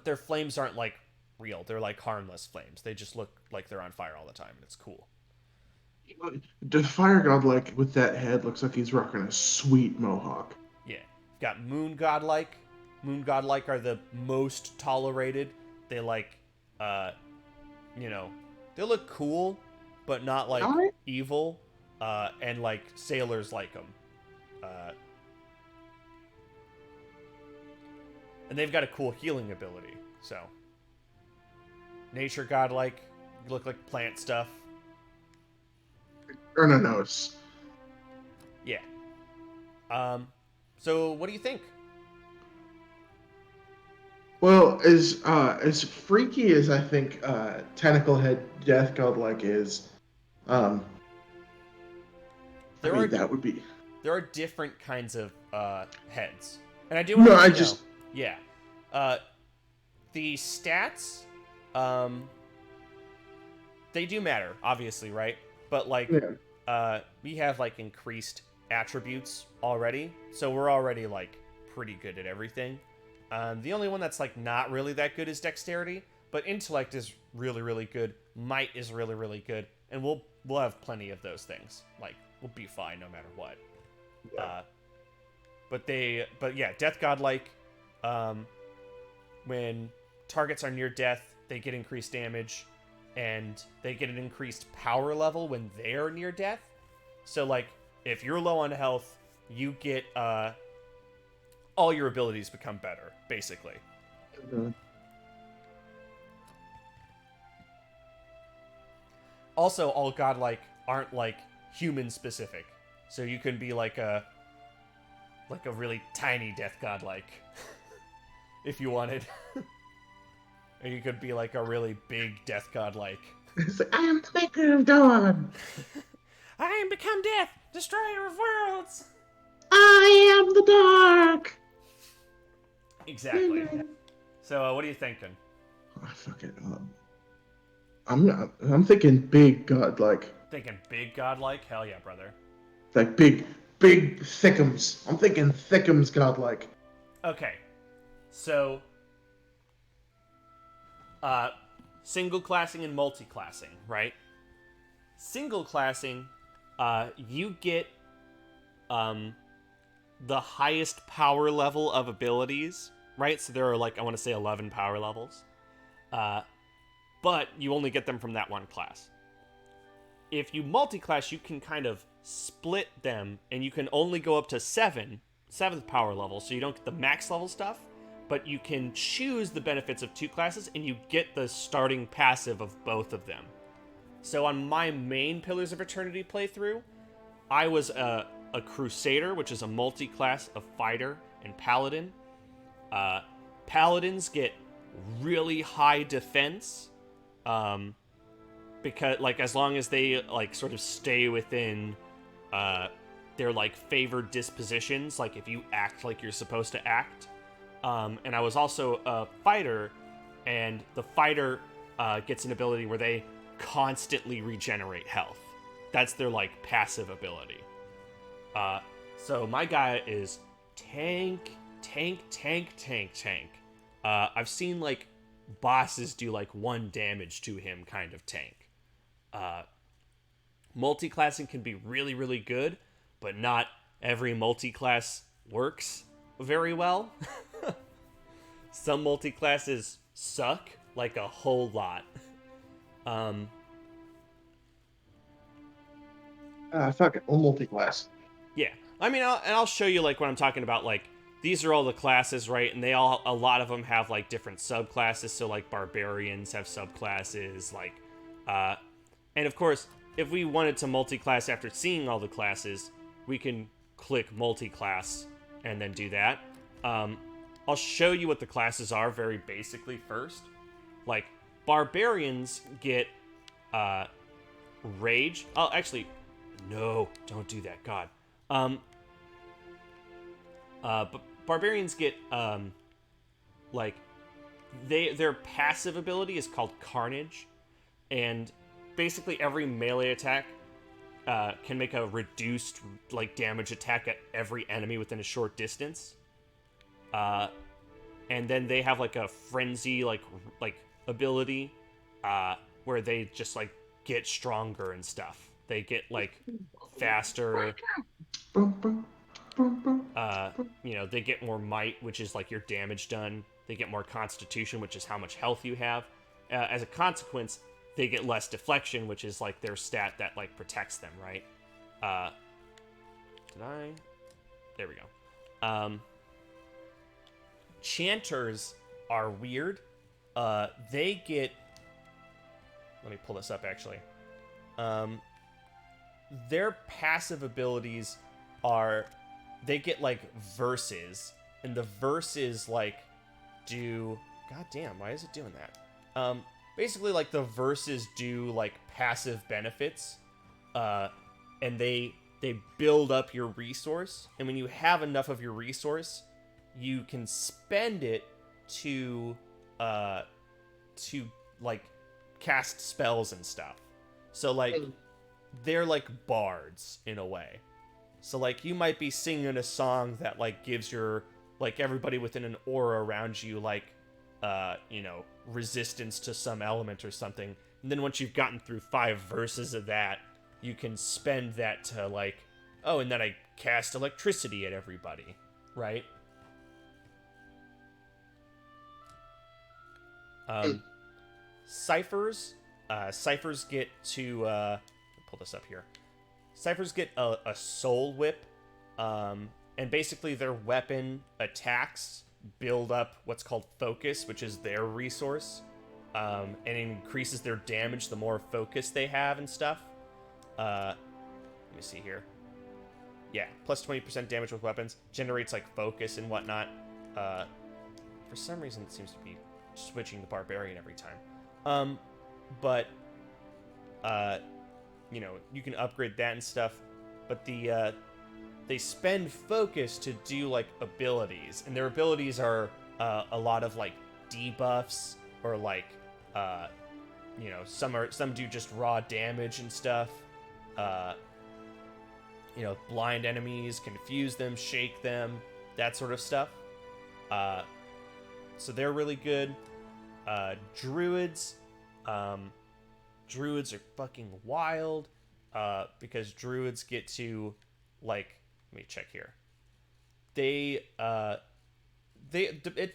their flames aren't like real. They're like harmless flames. They just look like they're on fire all the time, and it's cool. The fire god, like with that head, looks like he's rocking a sweet mohawk. Yeah. You've got Moon Godlike. Moon Godlike are the most tolerated. They like, they look cool, but not like evil. And like sailors like them. And they've got a cool healing ability. So, Nature Godlike, you look like plant stuff. Ernanos. Yeah. So what do you think? Well, as freaky as I think Tentacle Head Death Godlike is, that would be. There are different kinds of heads, and I do want to know. Yeah. The stats, they do matter, obviously, right? But like, we have like increased attributes already, so we're already like pretty good at everything. The only one that's like not really that good is dexterity, but intellect is really, really good. Might is really, really good, and we'll have plenty of those things. Like we'll be fine no matter what. Yeah. But yeah, Death Godlike. When targets are near death, they get increased damage, and they get an increased power level when they're near death. So like, if you're low on health, you get all your abilities become better, basically. Mm-hmm. Also, all godlike aren't like human specific, so you can be like a really tiny death godlike if you wanted. Or you could be like a really big death godlike. I am the maker of dawn. I am become death, destroyer of worlds. I am the dark. Exactly. So, what are you thinking? I'm thinking big godlike. Thinking big godlike? Hell yeah, brother. Like big thickums. I'm thinking thickums godlike. Okay. So, single classing and multi-classing, right? Single classing, you get the highest power level of abilities, right? So there are like, I want to say 11 power levels. But you only get them from that one class. If you multi-class, you can kind of split them, and you can only go up to 7th power level, so you don't get the max level stuff, but you can choose the benefits of 2 classes, and you get the starting passive of both of them. So on my main Pillars of Eternity playthrough, I was a Crusader, which is a multi-class of Fighter and Paladin. Paladins get really high defense, because, like, as long as they, like, sort of stay within their, like, favored dispositions, like if you act like you're supposed to act. And I was also a Fighter, and the Fighter gets an ability where they constantly regenerate health. That's their, like, passive ability. So my guy is tank. I've seen, like, bosses do, like, 1 damage to him kind of tank. Multi-classing can be really, really good, but not every multi-class works very well. Some multi-classes suck, like, a whole lot. Fuck it, we'll multi-class. Yeah, I mean, I'll show you, like, what I'm talking about. Like, these are all the classes, right? And a lot of them have, like, different subclasses. So, like, barbarians have subclasses, like, and of course, if we wanted to multi-class after seeing all the classes, we can click multi-class and then do that. I'll show you what the classes are very basically first. Like, barbarians get rage. Oh, actually, no, don't do that. God. But barbarians get like, their passive ability is called Carnage, and basically every melee attack can make a reduced, like, damage attack at every enemy within a short distance. And then they have, like, a frenzy, like ability, where they just, like, get stronger and stuff. They get, like, faster. You know, they get more might, which is, like, your damage done. They get more constitution, which is how much health you have. As a consequence, they get less deflection, which is, like, their stat that, like, protects them, right? There we go. Chanters are weird. They get... Let me pull this up, actually. Their passive abilities are... They get, like, verses. And the verses, like, do... God damn, why is it doing that? Basically, like, the verses do, like, passive benefits. And they build up your resource. And when you have enough of your resource, you can spend it to like, cast spells and stuff. So, like, they're like bards in a way. So, like, you might be singing a song that, like, gives your, like, everybody within an aura around you, like, you know, resistance to some element or something. And then once you've gotten through 5 verses of that, you can spend that to, like, oh, and then I cast electricity at everybody, right? Ciphers get to, pull this up here. Ciphers get a soul whip, and basically their weapon attacks build up what's called focus, which is their resource, and it increases their damage the more focus they have and stuff. Let me see here. Yeah, plus 20% damage with weapons, generates, like, focus and whatnot. For some reason it seems to be switching the barbarian every time. But you know, you can upgrade that and stuff, but they spend focus to do, like, abilities, and their abilities are a lot of, like, debuffs, or, like, you know, some do just raw damage and stuff. You know, blind enemies, confuse them, shake them, that sort of stuff. So they're really good. Druids are fucking wild, because druids get to, like, let me check here. It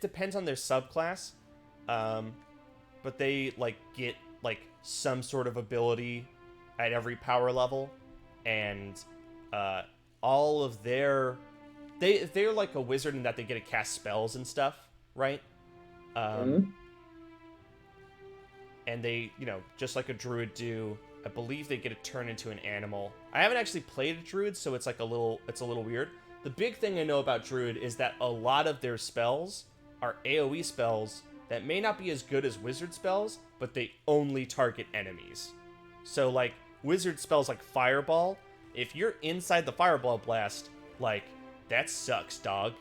depends on their subclass, but they, like, get, like, some sort of ability at every power level, and all of their they're like a wizard in that they get to cast spells and stuff, right? And they, just like a druid do, I believe they get to turn into an animal. I haven't actually played a druid, so it's a little weird. The big thing I know about druid is that a lot of their spells are AoE spells that may not be as good as wizard spells, but they only target enemies. So like wizard spells like fireball, if you're inside the fireball blast, like that sucks, dog.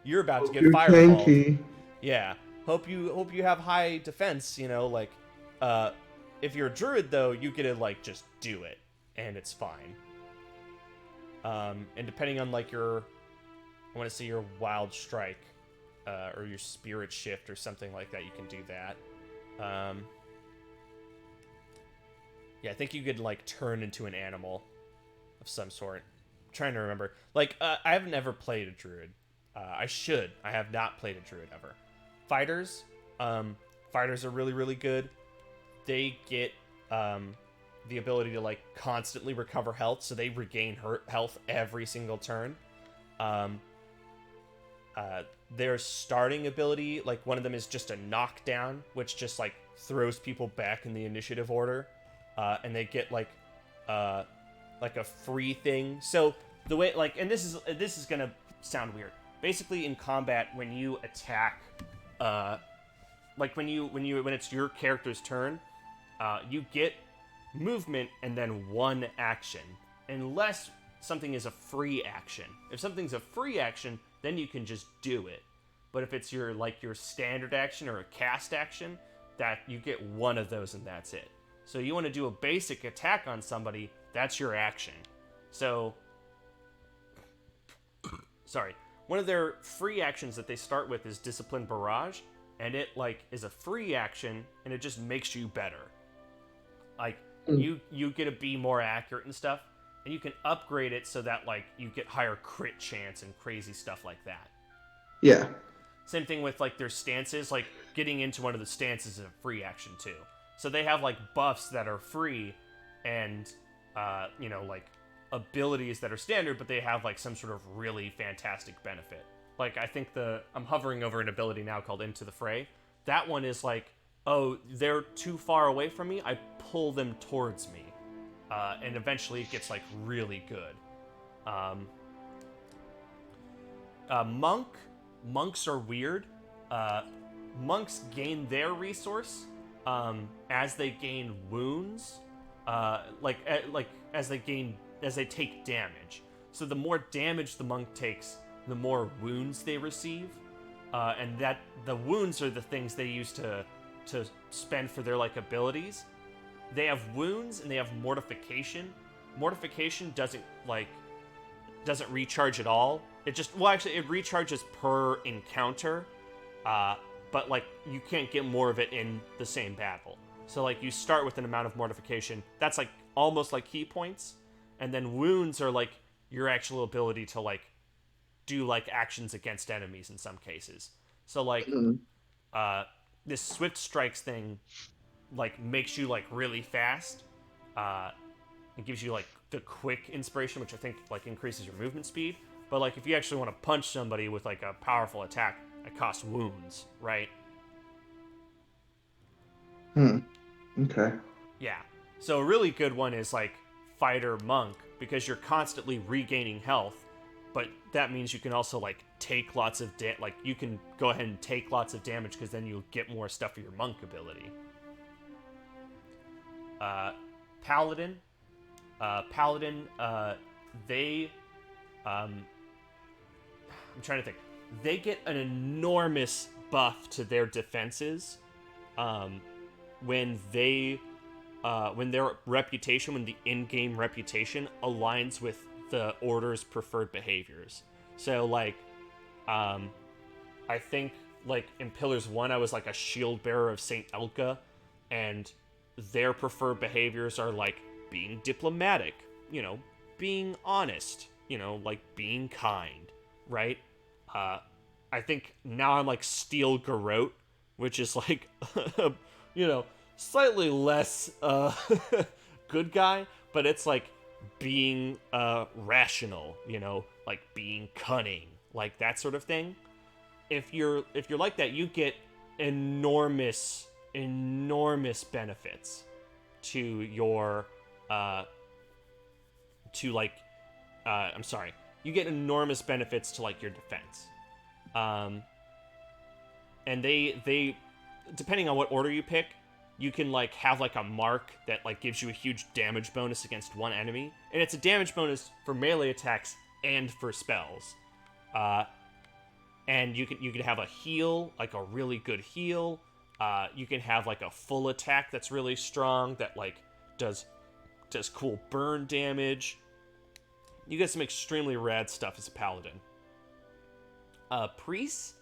You're about to get fireballed. Yeah. Hope you have high defense, if you're a druid though, you get to like just do it and it's fine. And depending on like I want to say your wild strike, or your spirit shift or something like that, you can do that. Yeah, I think you could like turn into an animal of some sort. I'm trying to remember. Like, I haven't ever played a druid. I should. I have not played a druid ever. Fighters are really, really good. They get the ability to like constantly recover health, so they regain health every single turn. Their starting ability, like one of them is just a knockdown, which just like throws people back in the initiative order, and they get like a free thing. So the way and this is gonna sound weird. Basically, in combat, when you attack, like when it's your character's turn, you get movement and then one action, unless something is a free action. If something's a free action, then you can just do it. But if it's your standard action or a cast action, that you get one of those and that's it. So you want to do a basic attack on somebody, that's your action. So, sorry. One of their free actions that they start with is Discipline Barrage, and it is a free action, and it just makes you better. You get to be more accurate and stuff, and you can upgrade it so that you get higher crit chance and crazy stuff like that. Yeah. Same thing with their stances. Getting into one of the stances is a free action too. So they have buffs that are free, and abilities that are standard, but they have some sort of really fantastic benefit. I think I'm hovering over an ability now called Into the Fray. That one is oh, they're too far away from me, I pull them towards me. And eventually it gets really good. Monks are weird. Monks gain their resource as they gain wounds. As they take damage. So the more damage the monk takes, the more wounds they receive. And that the wounds are the things they use to spend for their abilities. They have wounds and they have mortification. Mortification doesn't recharge at all. It just it recharges per encounter. But you can't get more of it in the same battle. So you start with an amount of mortification. That's almost like key points. And then wounds are your actual ability to do actions against enemies in some cases. So this swift strikes thing makes you really fast. It gives you the quick inspiration, which I think increases your movement speed. But if you actually want to punch somebody with a powerful attack, it costs wounds, right? Okay. Yeah. So a really good one is Fighter Monk, because you're constantly regaining health, but that means you can also take lots of you can go ahead and take lots of damage, because then you'll get more stuff for your monk ability. Paladin, they I'm trying to think. They get an enormous buff to their defenses when their reputation, when the in-game reputation aligns with the Order's preferred behaviors. So, I think, in Pillars 1, I was, a shield bearer of St. Elka, and their preferred behaviors are, being diplomatic, being honest, being kind, right? I think now I'm, Steel Garrote, which is, slightly less, good guy, but it's, being rational, you know, like being cunning, like that sort of thing. If you're like that, you get enormous benefits to your I'm sorry, you get enormous benefits to like your defense. And they depending on what order you pick, you can like have like a mark that like gives you a huge damage bonus against one enemy, and it's a damage bonus for melee attacks and for spells. And you can have a heal, like a really good heal. You can have like a full attack that's really strong that like does cool burn damage. You get some extremely rad stuff as a paladin. Priests,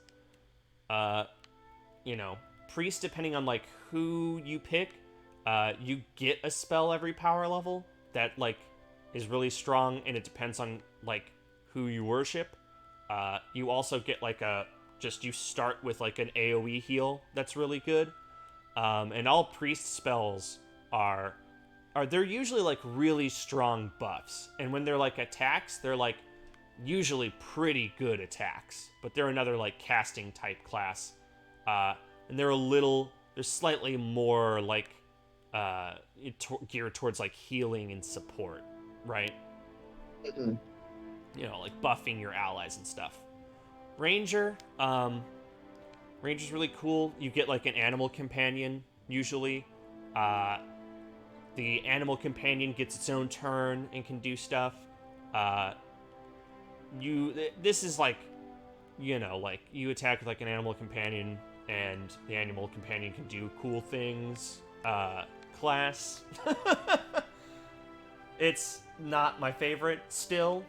priests, depending on like who you pick, you get a spell every power level that like is really strong, and it depends on like who you worship. You also get like you start with like an AoE heal that's really good. And all priest spells are they're usually like really strong buffs, and when they're like attacks, they're like usually pretty good attacks, but they're another like casting type class, and they're slightly more like geared towards like healing and support, right? Mm-hmm. You know, like buffing your allies and stuff. Ranger's really cool. You get like an animal companion usually. The animal companion gets its own turn and can do stuff. This is like, you know, like you attack with like an animal companion, and the animal companion can do cool things. Class. It's not my favorite still.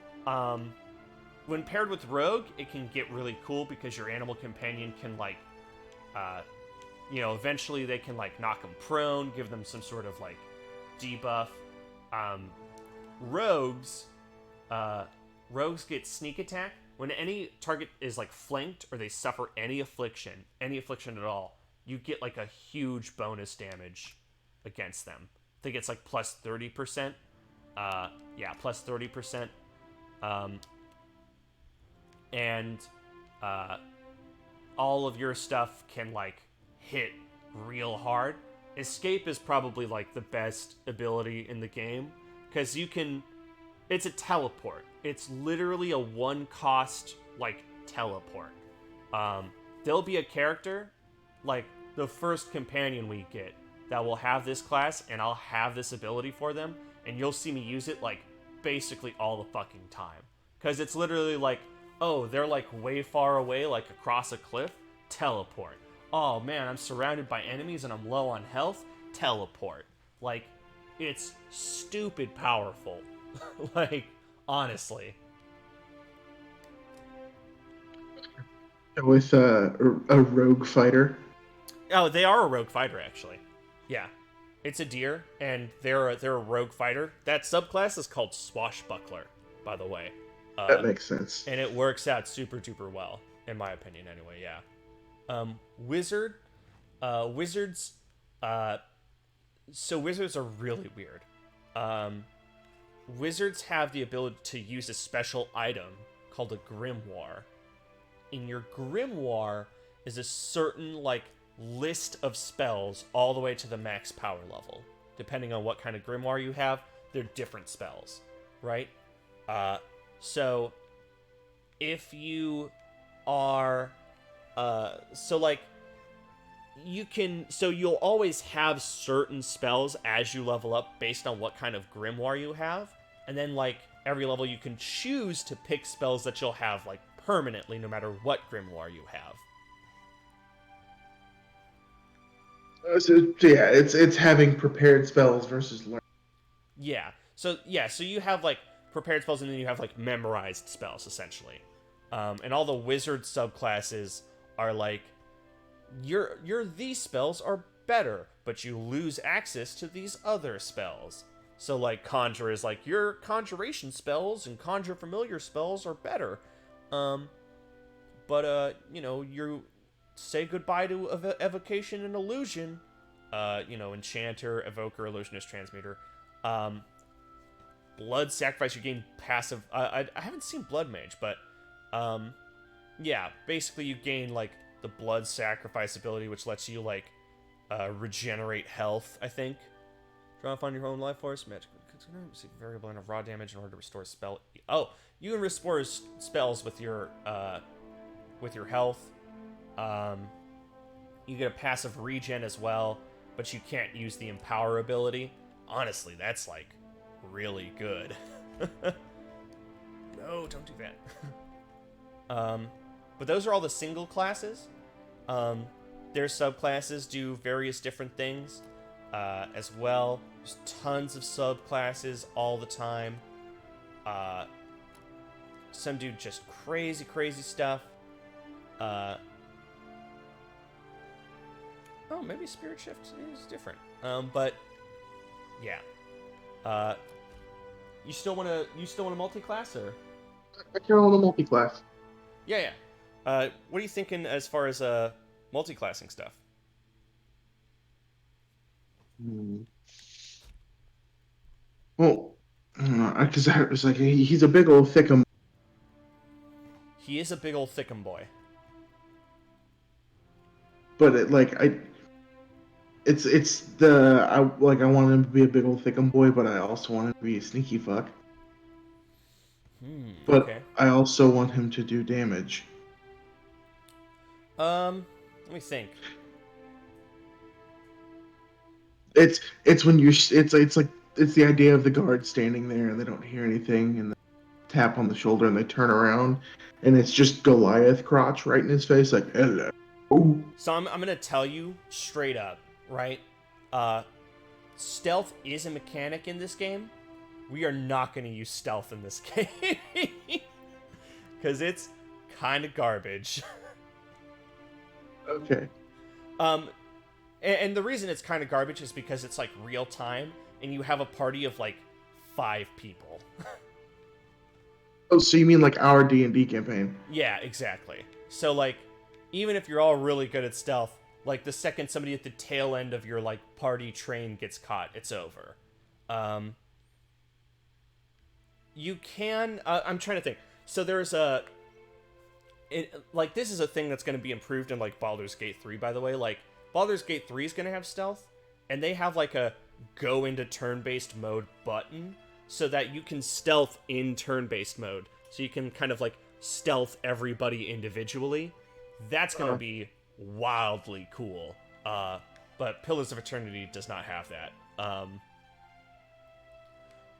When paired with rogue, it can get really cool because your animal companion can like, eventually they can like knock them prone, give them some sort of like debuff. Rogues get sneak attack. When any target is like flanked or they suffer any affliction at all, you get like a huge bonus damage against them. I think it's like plus 30%. Plus 30%. And all of your stuff can like hit real hard. Escape is probably like the best ability in the game, because it's a teleport. It's literally a one cost like teleport. There'll be a character, like the first companion we get, that will have this class, and I'll have this ability for them, and you'll see me use it like basically all the fucking time. Because it's literally like, oh, they're like way far away, like across a cliff, teleport. Oh man, I'm surrounded by enemies and I'm low on health, teleport. Like, it's stupid powerful. Like, honestly. With a rogue fighter. Oh, they are a rogue fighter, actually. Yeah. It's a deer, and they're a rogue fighter. That subclass is called Swashbuckler, by the way. That makes sense. And it works out super duper well, in my opinion, anyway, yeah. Wizards, so wizards are really weird. Wizards have the ability to use a special item called a grimoire. In your grimoire is a certain, like, list of spells all the way to the max power level. Depending on what kind of grimoire you have, they're different spells, right? So if you are, you'll always have certain spells as you level up based on what kind of grimoire you have. And then, like, every level you can choose to pick spells that you'll have, like, permanently, no matter what grimoire you have. So it's having prepared spells versus learn. Yeah. So you have, like, prepared spells, and then you have, like, memorized spells, essentially. And all the wizard subclasses are, like, these spells are better, but you lose access to these other spells. So, like, Conjure is like, your Conjuration spells and Conjure Familiar spells are better. You say goodbye to Evocation and Illusion. Enchanter, Evoker, Illusionist, Transmuter. Blood Sacrifice, you gain passive... I haven't seen Blood Mage, but... yeah, basically you gain, like, the Blood Sacrifice ability, which lets you, like, regenerate health, I think. Draw upon your own life force. Magic. Receive variable amount of raw damage in order to restore spell... Oh, you can restore spells with your health. You get a passive regen as well, but you can't use the Empower ability. Honestly, that's, like, really good. No, don't do that. But those are all the single classes. Their subclasses do various different things as well. There's tons of subclasses all the time. Some do just crazy, crazy stuff. Oh, maybe Spirit Shift is different. But yeah. You still wanna multi-class, or? I kind of want a multi-class. Yeah. What are you thinking as far as multi-classing stuff? Well, because I was like, he's a big old thickum. He is a big old thickum boy. But I want him to be a big old thickum boy, but I also want him to be a sneaky fuck. But okay. I also want him to do damage. Let me think. It's when you're it's the idea of the guard standing there and they don't hear anything and they tap on the shoulder and they turn around and it's just Goliath crotch right in his face, like, hello. So I'm gonna tell you straight up, right? Stealth is a mechanic in this game. We are not gonna use stealth in this game because it's kind of garbage. Okay. And the reason it's kind of garbage is because it's like real time, and you have a party of like 5 people. Oh, so you mean like our D&D campaign? Yeah, exactly. So like, even if you're all really good at stealth, like the second somebody at the tail end of your like party train gets caught, it's over. You can. I'm trying to think. So there's this is a thing that's going to be improved in like Baldur's Gate 3, by the way. Like Baldur's Gate 3 is going to have stealth, and they have like a go into turn-based mode button so that you can stealth in turn-based mode. So you can kind of like stealth everybody individually. That's going to be wildly cool. But Pillars of Eternity does not have that.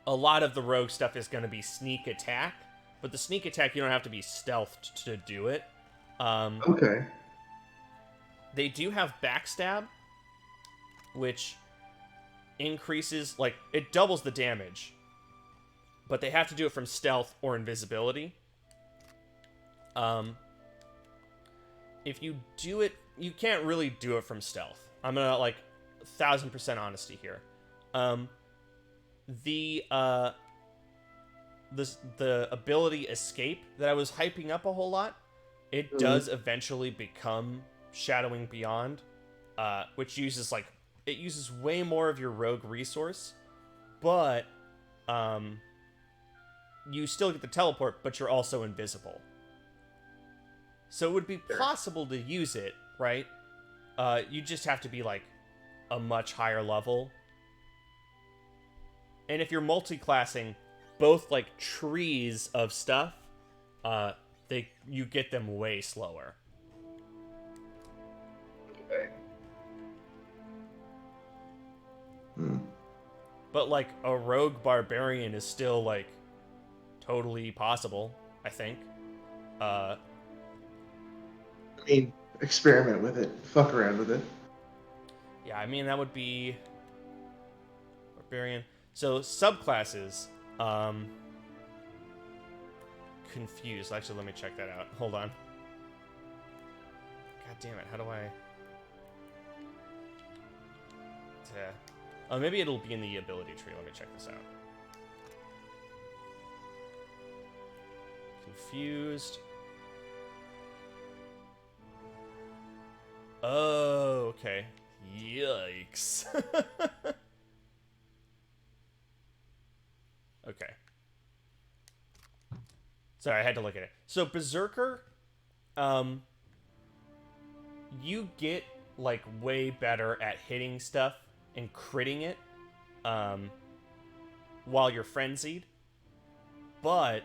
A lot of the rogue stuff is going to be sneak attack, but the sneak attack, you don't have to be stealthed to do it. Okay. They do have backstab, which increases, like, it doubles the damage, but they have to do it from stealth or invisibility. If you do it, you can't really do it from stealth. I'm gonna, like, 1000% honesty here. The ability Escape that I was hyping up a whole lot, it does eventually become Shadowing Beyond, which uses it uses way more of your rogue resource, but you still get the teleport, but you're also invisible. So it would be possible to use it, right? You just have to be like a much higher level. And if you're multi-classing both like trees of stuff, you get them way slower. Okay. But like a rogue barbarian is still like totally possible, I think. I mean, experiment with it. Fuck around with it. Yeah, I mean that would be barbarian. So subclasses, confused. Actually, let me check that out. Hold on. God damn it! How do I? Oh, maybe it'll be in the ability tree. Let me check this out. Confused. Oh, okay. Yikes. Okay. Sorry, I had to look at it. So Berserker, you get like way better at hitting stuff and critting it, while you're frenzied. But,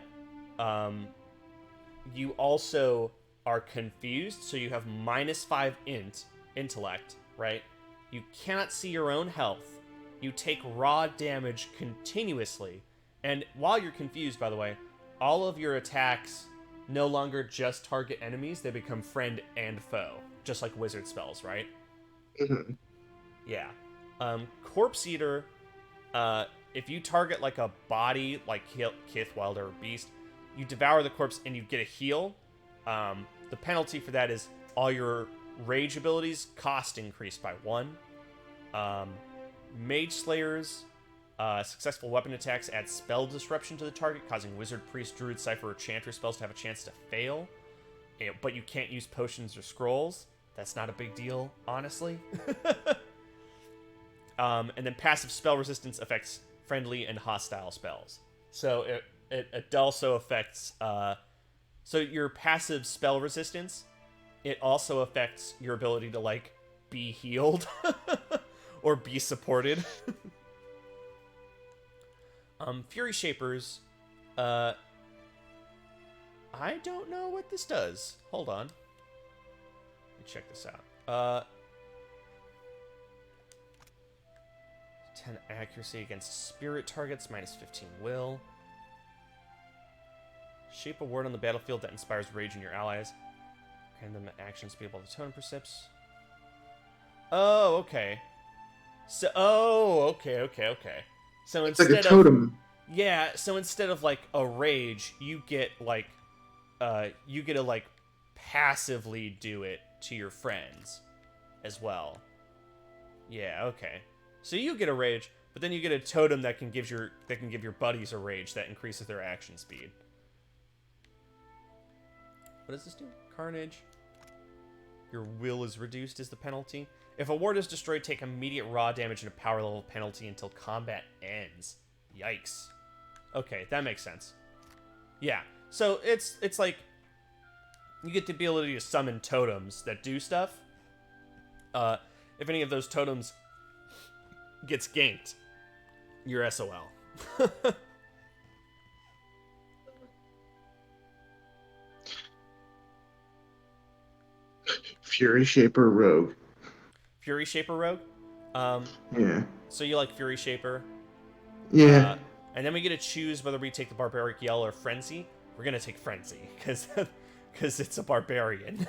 you also are confused, so you have -5 intellect, right? You cannot see your own health. You take raw damage continuously. And while you're confused, by the way, all of your attacks no longer just target enemies, they become friend and foe, just like wizard spells, right? Mm-hmm. Yeah. Corpse Eater, if you target like a body, like Kith, Wilder, or Beast, you devour the corpse and you get a heal. The penalty for that is all your rage abilities cost increased by 1. Mage Slayers, successful weapon attacks add spell disruption to the target, causing wizard, priest, druid, cipher, or chanter spells to have a chance to fail. But you can't use potions or scrolls. That's not a big deal, honestly. And then passive spell resistance affects friendly and hostile spells. So it also affects... so your passive spell resistance, it also affects your ability to, like, be healed or be supported. Fury Shapers, I don't know what this does. Hold on. Let me check this out. 10 accuracy against spirit targets, -15 will. Shape a word on the battlefield that inspires rage in your allies. Grant them actions to be able to tone percepts. Oh, okay. So, okay. So It's like instead a totem. so instead of like a rage, you get like, you get to like passively do it to your friends as well. Yeah, okay. So you get a rage, but then you get a totem that can give your buddies a rage that increases their action speed. What does this do? Carnage. Your will is reduced as the penalty. If a ward is destroyed, take immediate raw damage and a power level penalty until combat ends. Yikes. Okay, that makes sense. Yeah. So it's like you get the ability to summon totems that do stuff. If any of those totems gets ganked, you're SOL. Fury Shaper Rogue. Fury Shaper Rogue. Yeah. So you like Fury Shaper. Yeah. And then we get to choose whether we take the Barbaric Yell or Frenzy. We're going to take Frenzy, because it's a barbarian.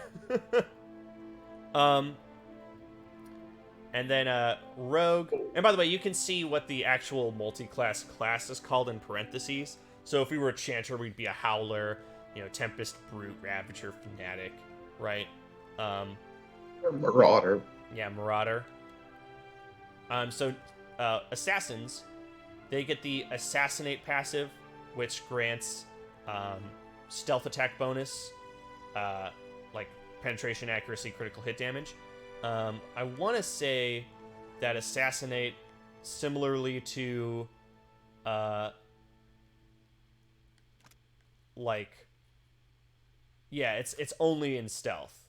And then Rogue. And by the way, you can see what the actual multi-class class is called in parentheses. So if we were a Chanter, we'd be a Howler, Tempest, Brute, Ravager, Fanatic, right? Marauder. Yeah, Marauder. So Assassins, they get the Assassinate passive, which grants stealth attack bonus, like penetration, accuracy, critical hit damage. I want to say that Assassinate, similarly to, it's only in stealth,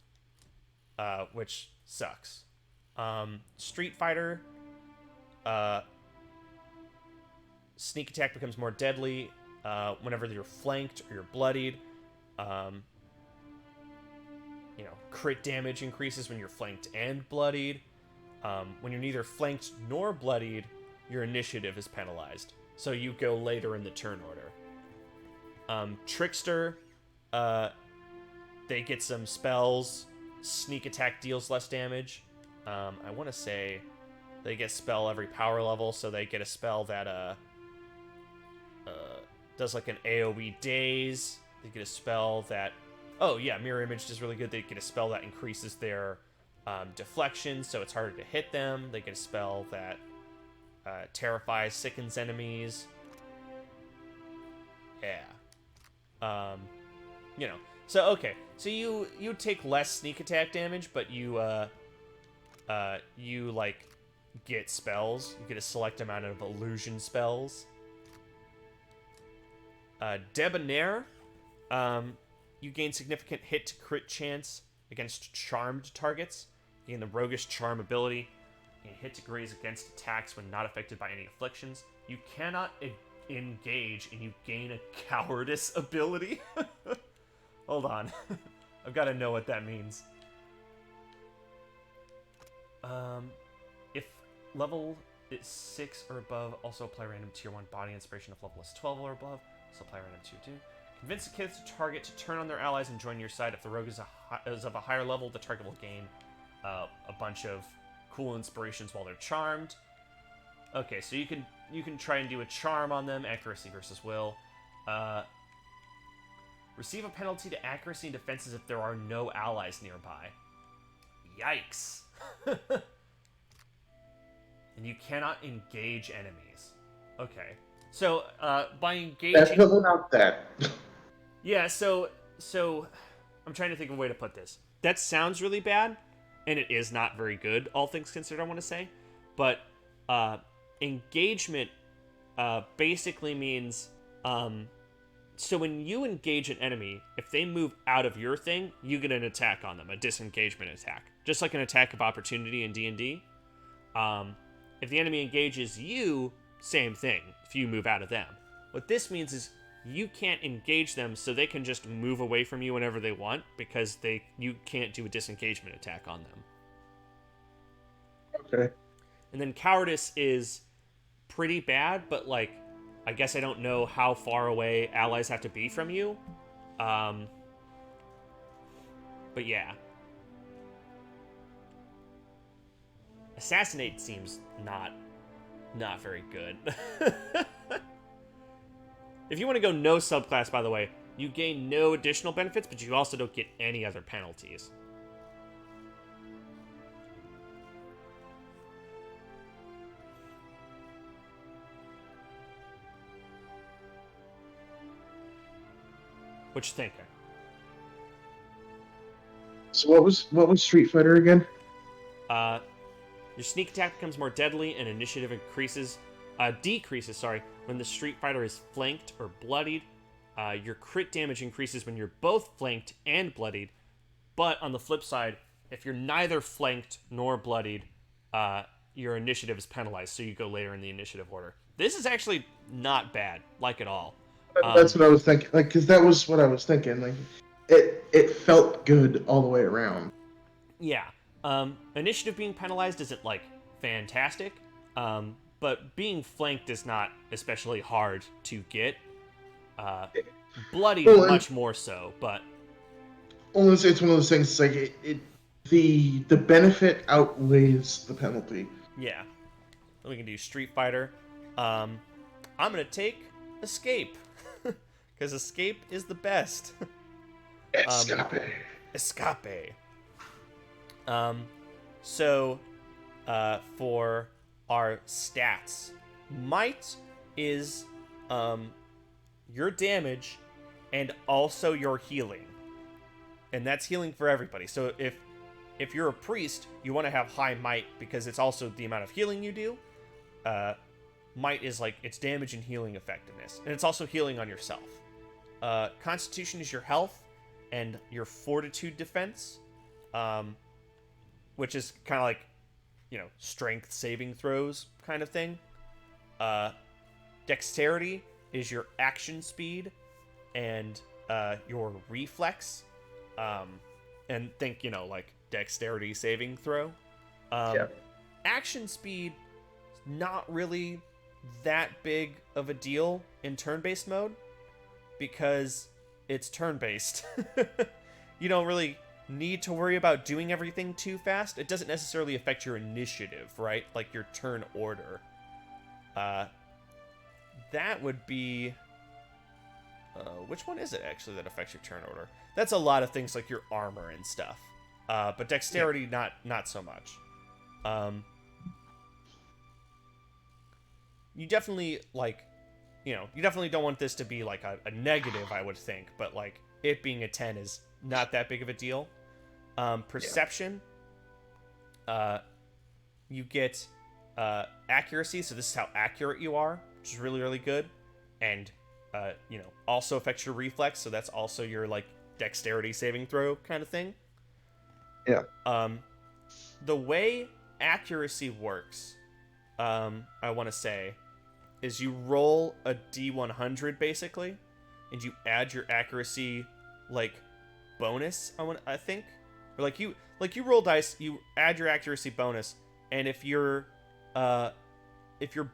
which sucks. Street Fighter, sneak attack becomes more deadly whenever you're flanked or you're bloodied. Crit damage increases when you're flanked and bloodied. When you're neither flanked nor bloodied, your initiative is penalized, so you go later in the turn order. Trickster, they get some spells. Sneak attack deals less damage. I want to say they get spell every power level, so they get a spell that does like an AoE daze. They get a spell that... Oh, yeah, Mirror Image is really good. They get a spell that increases their deflection, so it's harder to hit them. They get a spell that terrifies, sickens enemies. Yeah. So, okay. So you take less sneak attack damage, but you like, get spells. You get a select amount of illusion spells. Debonair, You gain significant hit to crit chance against charmed targets. You gain the Roguish Charm ability. You hit to graze against attacks when not affected by any afflictions. You cannot engage, and you gain a Cowardice ability. Hold on. I've got to know what that means. If level is 6 or above, also apply random tier 1 body inspiration. If level is 12 or above, also apply random tier 2. Convince the target to turn on their allies and join your side. If the rogue is of a higher level, the target will gain a bunch of cool inspirations while they're charmed. Okay, so you can try and do a charm on them. Accuracy versus will. Receive a penalty to accuracy and defenses if there are no allies nearby. Yikes. And you cannot engage enemies. Okay. So, by engaging... Definitely not that. Yeah, so I'm trying to think of a way to put this. That sounds really bad, and it is not very good, all things considered, I want to say. But, engagement, basically means, so when you engage an enemy, if they move out of your thing, you get an attack on them, a disengagement attack. Just like an attack of opportunity in D&D. If the enemy engages you, same thing, if you move out of them. What this means is you can't engage them, so they can just move away from you whenever they want, because you can't do a disengagement attack on them. Okay. And then Cowardice is pretty bad, but, like, I guess I don't know how far away allies have to be from you. But yeah. Assassinate seems not very good. If you want to go no subclass, by the way, you gain no additional benefits, but you also don't get any other penalties. What you thinking? So what was Street Fighter again? Your sneak attack becomes more deadly, and initiative decreases when the Street Fighter is flanked or bloodied. Your crit damage increases when you're both flanked and bloodied. But on the flip side, if you're neither flanked nor bloodied, your initiative is penalized, so you go later in the initiative order. This is actually not bad, like at all. That's what I was thinking, like, because that was what I was thinking. Like, it felt good all the way around. Yeah. Initiative being penalized isn't, like, fantastic, but being flanked is not especially hard to get. Bloodied much more so, but... Well, it's one of those things, it's like, the benefit outweighs the penalty. Yeah. Then we can do Street Fighter. I'm gonna take Escape, because Escape is the best. Escape. So, for our stats, Might is, your damage and also your healing. And that's healing for everybody. So if you're a priest, you want to have high Might because it's also the amount of healing you do. Might is like its damage and healing effectiveness. And it's also healing on yourself. Constitution is your health and your fortitude defense. Which is kind of like, strength saving throws kind of thing. Dexterity is your action speed and your reflex. And think, like dexterity saving throw. Yeah. Action speed, not really that big of a deal in turn-based mode because it's turn-based. You don't really need to worry about doing everything too fast. It doesn't necessarily affect your initiative, right? Like your turn order. That would be... which one is it, actually, that affects your turn order? That's a lot of things like your armor and stuff. But dexterity, not so much. You definitely, you definitely don't want this to be, like, a negative, I would think. But, like, it being a 10 is not that big of a deal. Perception. You get accuracy, so this is how accurate you are, which is really, really good. And also affects your reflex, so that's also your like dexterity saving throw kind of thing. Yeah. The way accuracy works, I want to say, is you roll a D100 basically, and you add your accuracy like bonus. I think, or like you roll dice, you add your accuracy bonus, and if your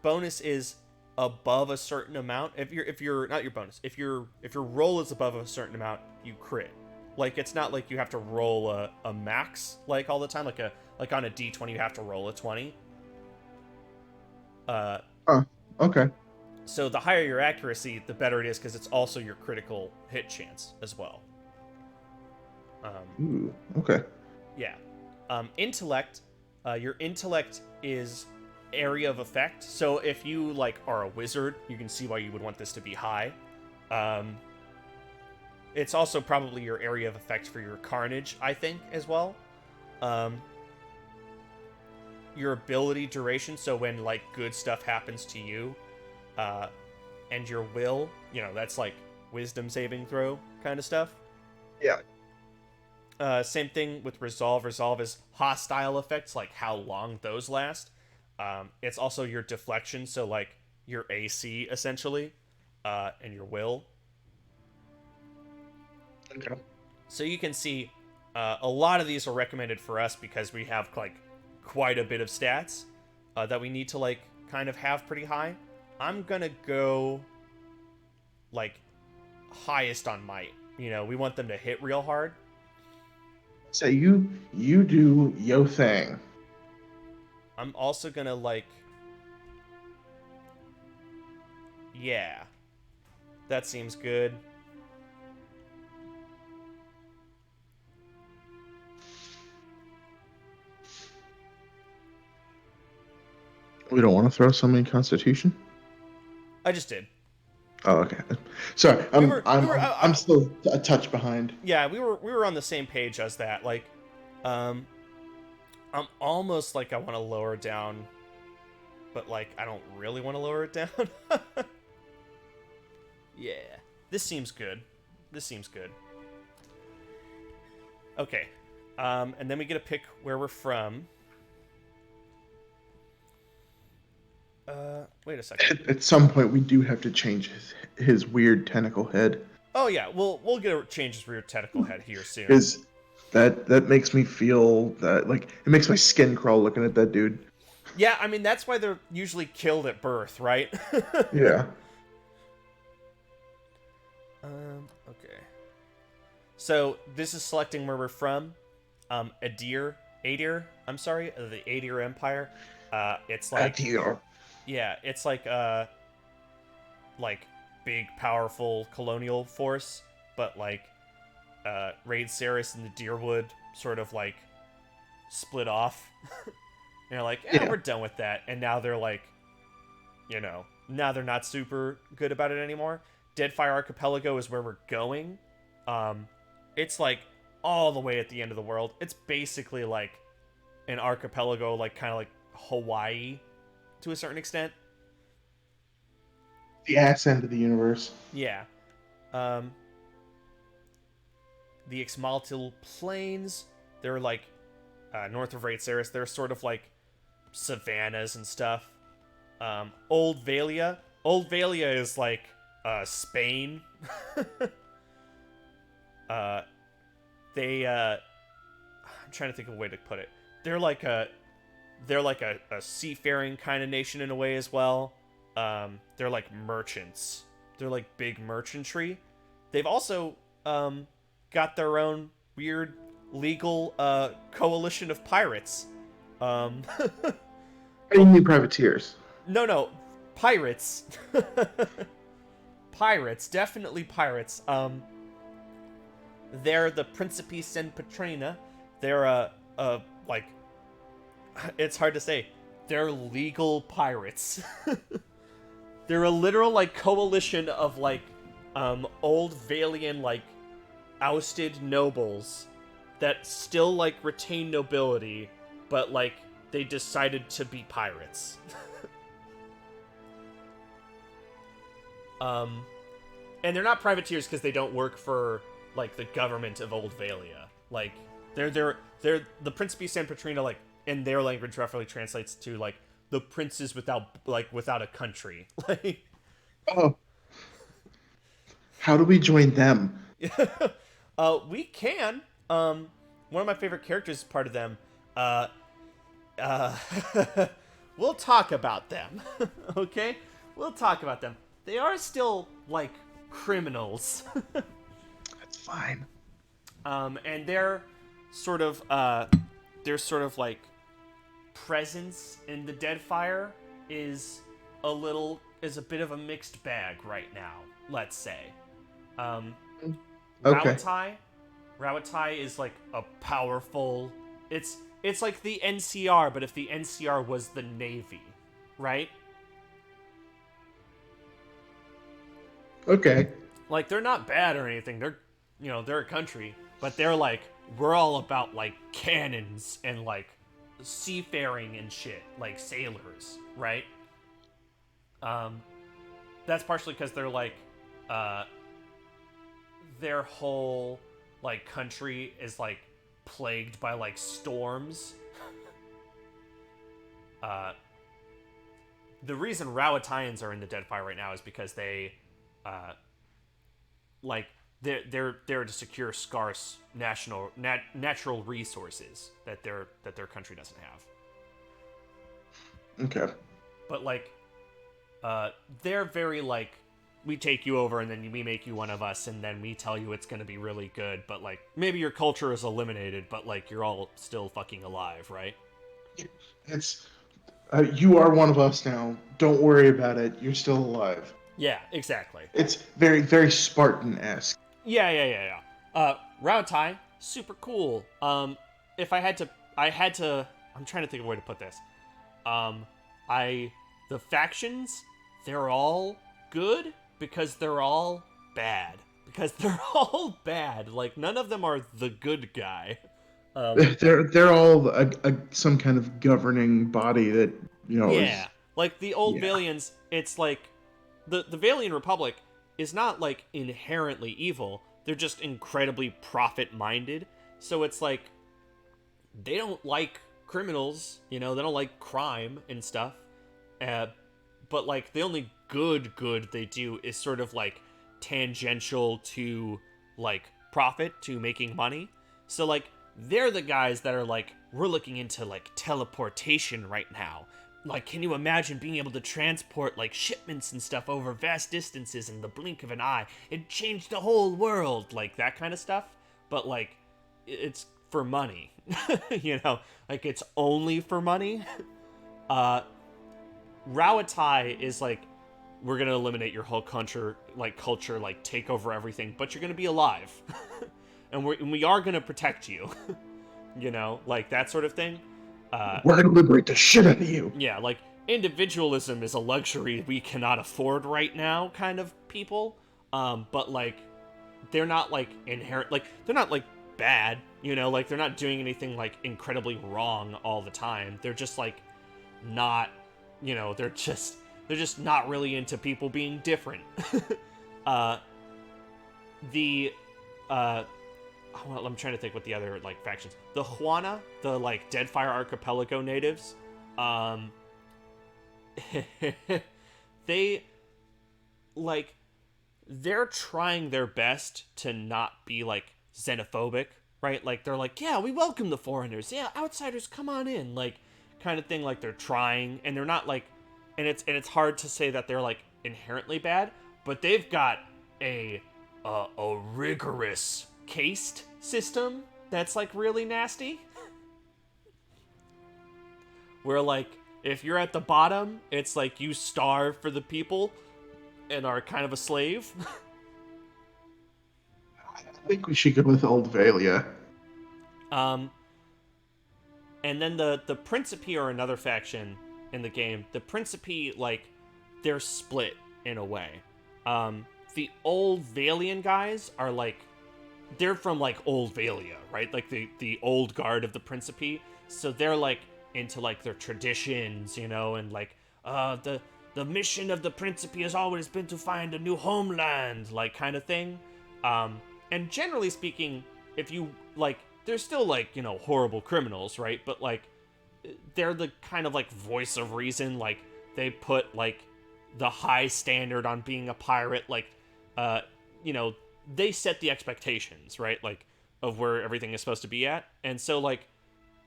bonus is above a certain amount, if your not your bonus, if your roll is above a certain amount, you crit. Like, it's not like you have to roll a max like all the time, like on a D20 you have to roll a 20. Okay. So the higher your accuracy, the better it is, because it's also your critical hit chance as well. Ooh, okay. Yeah. Intellect. Your intellect is area of effect. So if you like are a wizard, you can see why you would want this to be high. It's also probably your area of effect for your carnage, I think, as well. Your ability duration, so when like good stuff happens to you, and your will, that's like wisdom saving throw kind of stuff. Yeah. Same thing with resolve. Resolve is hostile effects, like how long those last. It's also your deflection, so like your AC essentially, and your will. Okay. So you can see a lot of these are recommended for us because we have like quite a bit of stats that we need to like kind of have pretty high. I'm gonna go like highest on might. We want them to hit real hard. So you do yo thing. I'm also gonna like, yeah, that seems good. We don't want to throw somebody Constitution. I just did. Oh, okay. Sorry, I'm still a touch behind. Yeah, we were on the same page as that. Like, I'm almost like I want to lower it down, but like I don't really want to lower it down. Yeah, this seems good. Okay, and then we get to pick where we're from. Wait a second. At some point, we do have to change his weird tentacle head. Oh yeah, we'll get a change his weird tentacle head here soon. Because that makes me feel that like it makes my skin crawl looking at that dude. Yeah, I mean that's why they're usually killed at birth, right? Yeah. Okay. So this is selecting where we're from. Adir, I'm sorry, the Adir Empire. It's like Adir. Yeah, it's like big, powerful colonial force, but like Raid Saris and the Deerwood sort of like split off. And they're like, yeah, we're done with that. And now they're like, now they're not super good about it anymore. Deadfire Archipelago is where we're going. It's like all the way at the end of the world. It's basically like an archipelago, like kind of like Hawaii to a certain extent. The ass end of the universe. Yeah. The Exmaltil Plains, they're like north of Raid Saris. They're sort of like savannas and stuff. Old Valia is like Spain. I'm trying to think of a way to put it. They're like a seafaring kind of nation in a way as well. They're like merchants. They're like big merchantry. They've also got their own weird legal coalition of pirates. Only privateers. No, pirates. Pirates, definitely pirates. They're the Principes and Patrina. They're like, it's hard to say. They're legal pirates. They're a literal like coalition of like old Valian like ousted nobles that still like retain nobility, but like they decided to be pirates. And they're not privateers because they don't work for like the government of Old Valia. Like they're the Principe San Petrino, like in their language roughly translates to like the princes without a country. Like Oh, how do we join them? we can. One of my favorite characters is part of them. Uh, we'll talk about them. Okay? We'll talk about them. They are still like criminals. That's fine. And their sort of like presence in the Deadfire is a bit of a mixed bag right now, let's say. Okay. Rawatai is like a powerful, it's like the NCR, but if the NCR was the Navy, right? Okay. Like they're not bad or anything. They're a country, but they're like, we're all about like cannons and like seafaring and shit, like sailors, right? That's partially because they're like, their whole like country is like plagued by like storms. The reason Rawataians are in the Deadfire right now is because they, like they're there to secure scarce natural resources that their country doesn't have. Okay. But like, they're very like, we take you over and then we make you one of us and then we tell you it's gonna be really good, but like maybe your culture is eliminated, but like you're all still fucking alive, right? It's you are one of us now. Don't worry about it. You're still alive. Yeah, exactly. It's very, very Spartan-esque. Yeah. Raotai, super cool. If I had to, I'm trying to think of a way to put this. The factions, they're all good because they're all bad. Because they're all bad. Like, none of them are the good guy. They're all some kind of governing body that, Yeah. Like, the old Yeah. Valians, it's like, the Valian Republic is not, like, inherently evil. They're just incredibly profit-minded. So it's like, they don't like criminals, they don't like crime and stuff. But, like, the only good they do is sort of, like, tangential to, like, profit, to making money. So, like, they're the guys that are like, we're looking into, like, teleportation right now. Like, can you imagine being able to transport, like, shipments and stuff over vast distances in the blink of an eye? It changed the whole world, like, that kind of stuff. But, like, it's for money, like, it's only for money. Rawatai is like, we're gonna eliminate your whole culture, like, take over everything, but you're gonna be alive. and we are gonna protect you. Like, that sort of thing. we're gonna liberate the shit out of you. Yeah, like, individualism is a luxury we cannot afford right now, kind of people. But, like, they're not, like, inherent, like, they're not, like, bad, like, they're not doing anything, like, incredibly wrong all the time. They're just, like, not, they're just not really into people being different. I'm trying to think what the other, like, factions. The Juana, the, like, Deadfire Archipelago natives, they, like, they're trying their best to not be, like, xenophobic, right? Like, they're like, yeah, we welcome the foreigners. Yeah, outsiders, come on in. Like, kind of thing. Like, they're trying, and they're not, like, and it's hard to say that they're, like, inherently bad, but they've got a rigorous caste system that's, like, really nasty. Where, like, if you're at the bottom, it's like you starve for the people and are kind of a slave. I think we should go with Old Valia. And then the Principe are another faction in the game. The Principe, like, they're split in a way. The Old Valian guys are, like, they're from, like, Old Valia, right? Like, the old guard of the Principe. So they're, like, into, like, their traditions, and, like, the mission of the Principe has always been to find a new homeland, like, kind of thing. And generally speaking, if you, like, they're still, like, you know, horrible criminals, right? But, like, they're the kind of, like, voice of reason. Like, they put, like, the high standard on being a pirate. Like, you know, they set the expectations, right? Like, of where everything is supposed to be at. And so, like,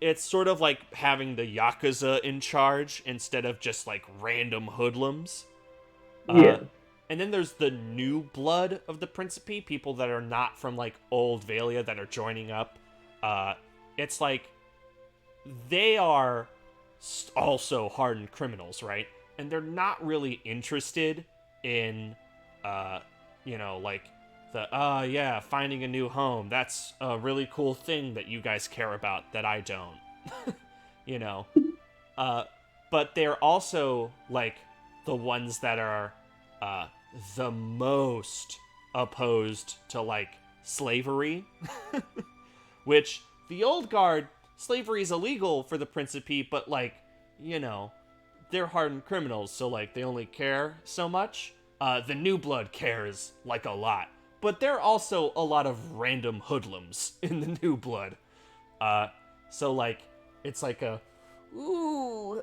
it's sort of like having the Yakuza in charge instead of just, like, random hoodlums. Yeah. And then there's the new blood of the Principe, people that are not from, like, Old Valia that are joining up. It's like, they are also hardened criminals, right? And they're not really interested in, you know, like, yeah, finding a new home. That's a really cool thing that you guys care about that I don't. You know? But they're also, like, the ones that are, the most opposed to, like, slavery. Which, the old guard, slavery is illegal for the Principe, but, like, you know, they're hardened criminals, so, like, they only care so much. The new blood cares, like, a lot. But there are also a lot of random hoodlums in the new blood. So, like, it's like a, ooh.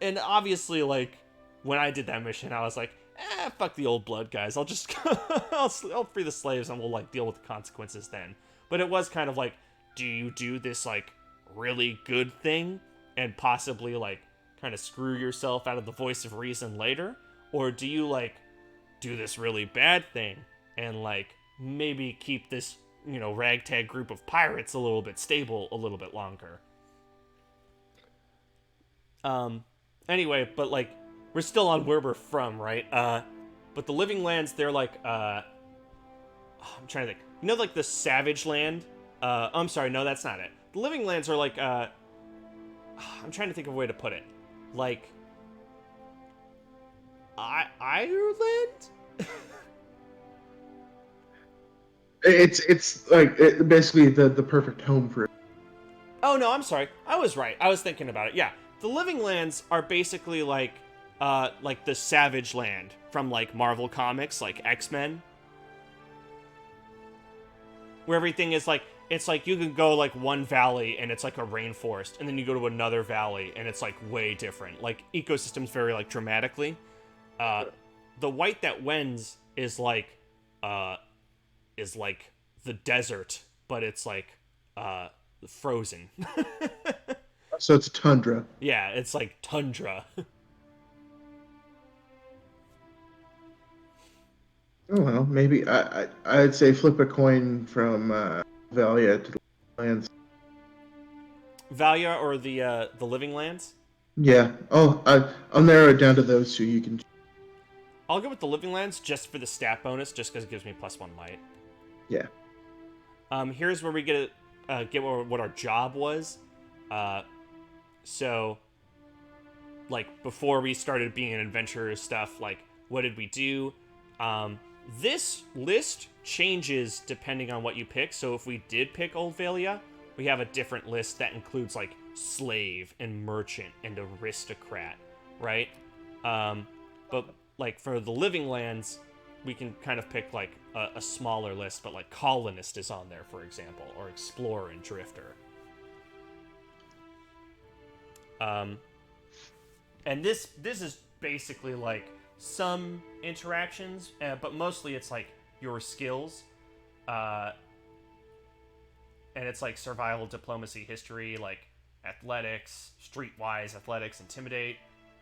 And obviously, like, when I did that mission, I was like, fuck the old blood guys. I'll just, I'll free the slaves and we'll, like, deal with the consequences then. But it was kind of like, do you do this, like, really good thing and possibly, like, kind of screw yourself out of the voice of reason later? Or do you, like, do this really bad thing and, like, maybe keep this, you know, ragtag group of pirates a little bit stable a little bit longer? Anyway, but, like, we're still on where we're from, right? But the Living Lands, they're like, I'm trying to think. You know, like, the Savage Land? I'm sorry, no, that's not it. The Living Lands are like, I'm trying to think of a way to put it. Like, Ireland? It's like basically the perfect home for it. Oh, no, I'm sorry. I was right. I was thinking about it. Yeah. The Living Lands are basically like the Savage Land from, like, Marvel Comics, like X-Men. Where everything is, like, it's like you can go, like, one valley and it's like a rainforest, and then you go to another valley and it's, like, way different. Like, ecosystems vary, like, dramatically. The white that wins is like the desert, but it's like frozen. So it's tundra. Yeah, it's like tundra. Oh well, maybe I'd say flip a coin from Valia to the lands. Valia or the Living Lands? Yeah. Oh, I'll narrow it down to those two. You can. I'll go with the Living Lands just for the stat bonus, just because it gives me +1 might. Yeah. Here's where we get what our job was. So, like, before we started being an adventurer stuff, like, what did we do? This list changes depending on what you pick. So if we did pick Old Valia, we have a different list that includes, like, slave and merchant and aristocrat, right? But, like, for the Living Lands, we can kind of pick, like, a smaller list, but, like, colonist is on there, for example, or explorer and drifter. And this is basically, like, some interactions, but mostly it's, like, your skills. And it's, like, survival, diplomacy, history, like, athletics, streetwise, athletics, intimidate,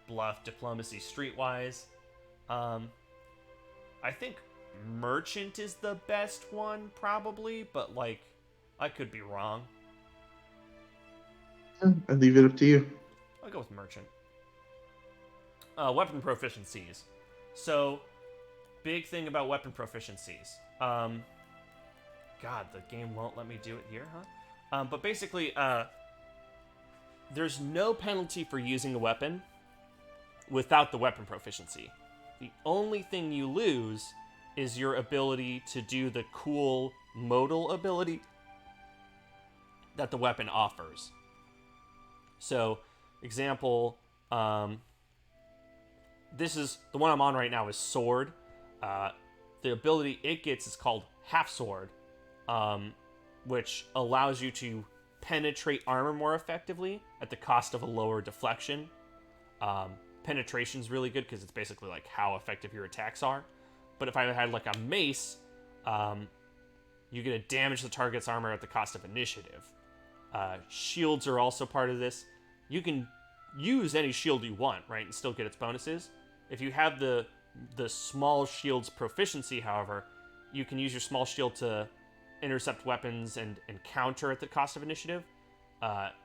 bluff, diplomacy, streetwise. I think merchant is the best one, probably, but, like, I could be wrong. I leave it up to you. I'll go with merchant. Weapon proficiencies. So, big thing about weapon proficiencies. God, the game won't let me do it here, huh? But basically, there's no penalty for using a weapon without the weapon proficiency. The only thing you lose is your ability to do the cool modal ability that the weapon offers. So, example, this is the one I'm on right now is Sword. The ability it gets is called Half Sword, which allows you to penetrate armor more effectively at the cost of a lower deflection. Penetration's really good because it's basically like how effective your attacks are. But if I had like a mace, you get to damage the target's armor at the cost of initiative. Shields are also part of this. You can use any shield you want, right, and still get its bonuses. If you have the small shield's proficiency, however, you can use your small shield to intercept weapons and counter at the cost of initiative.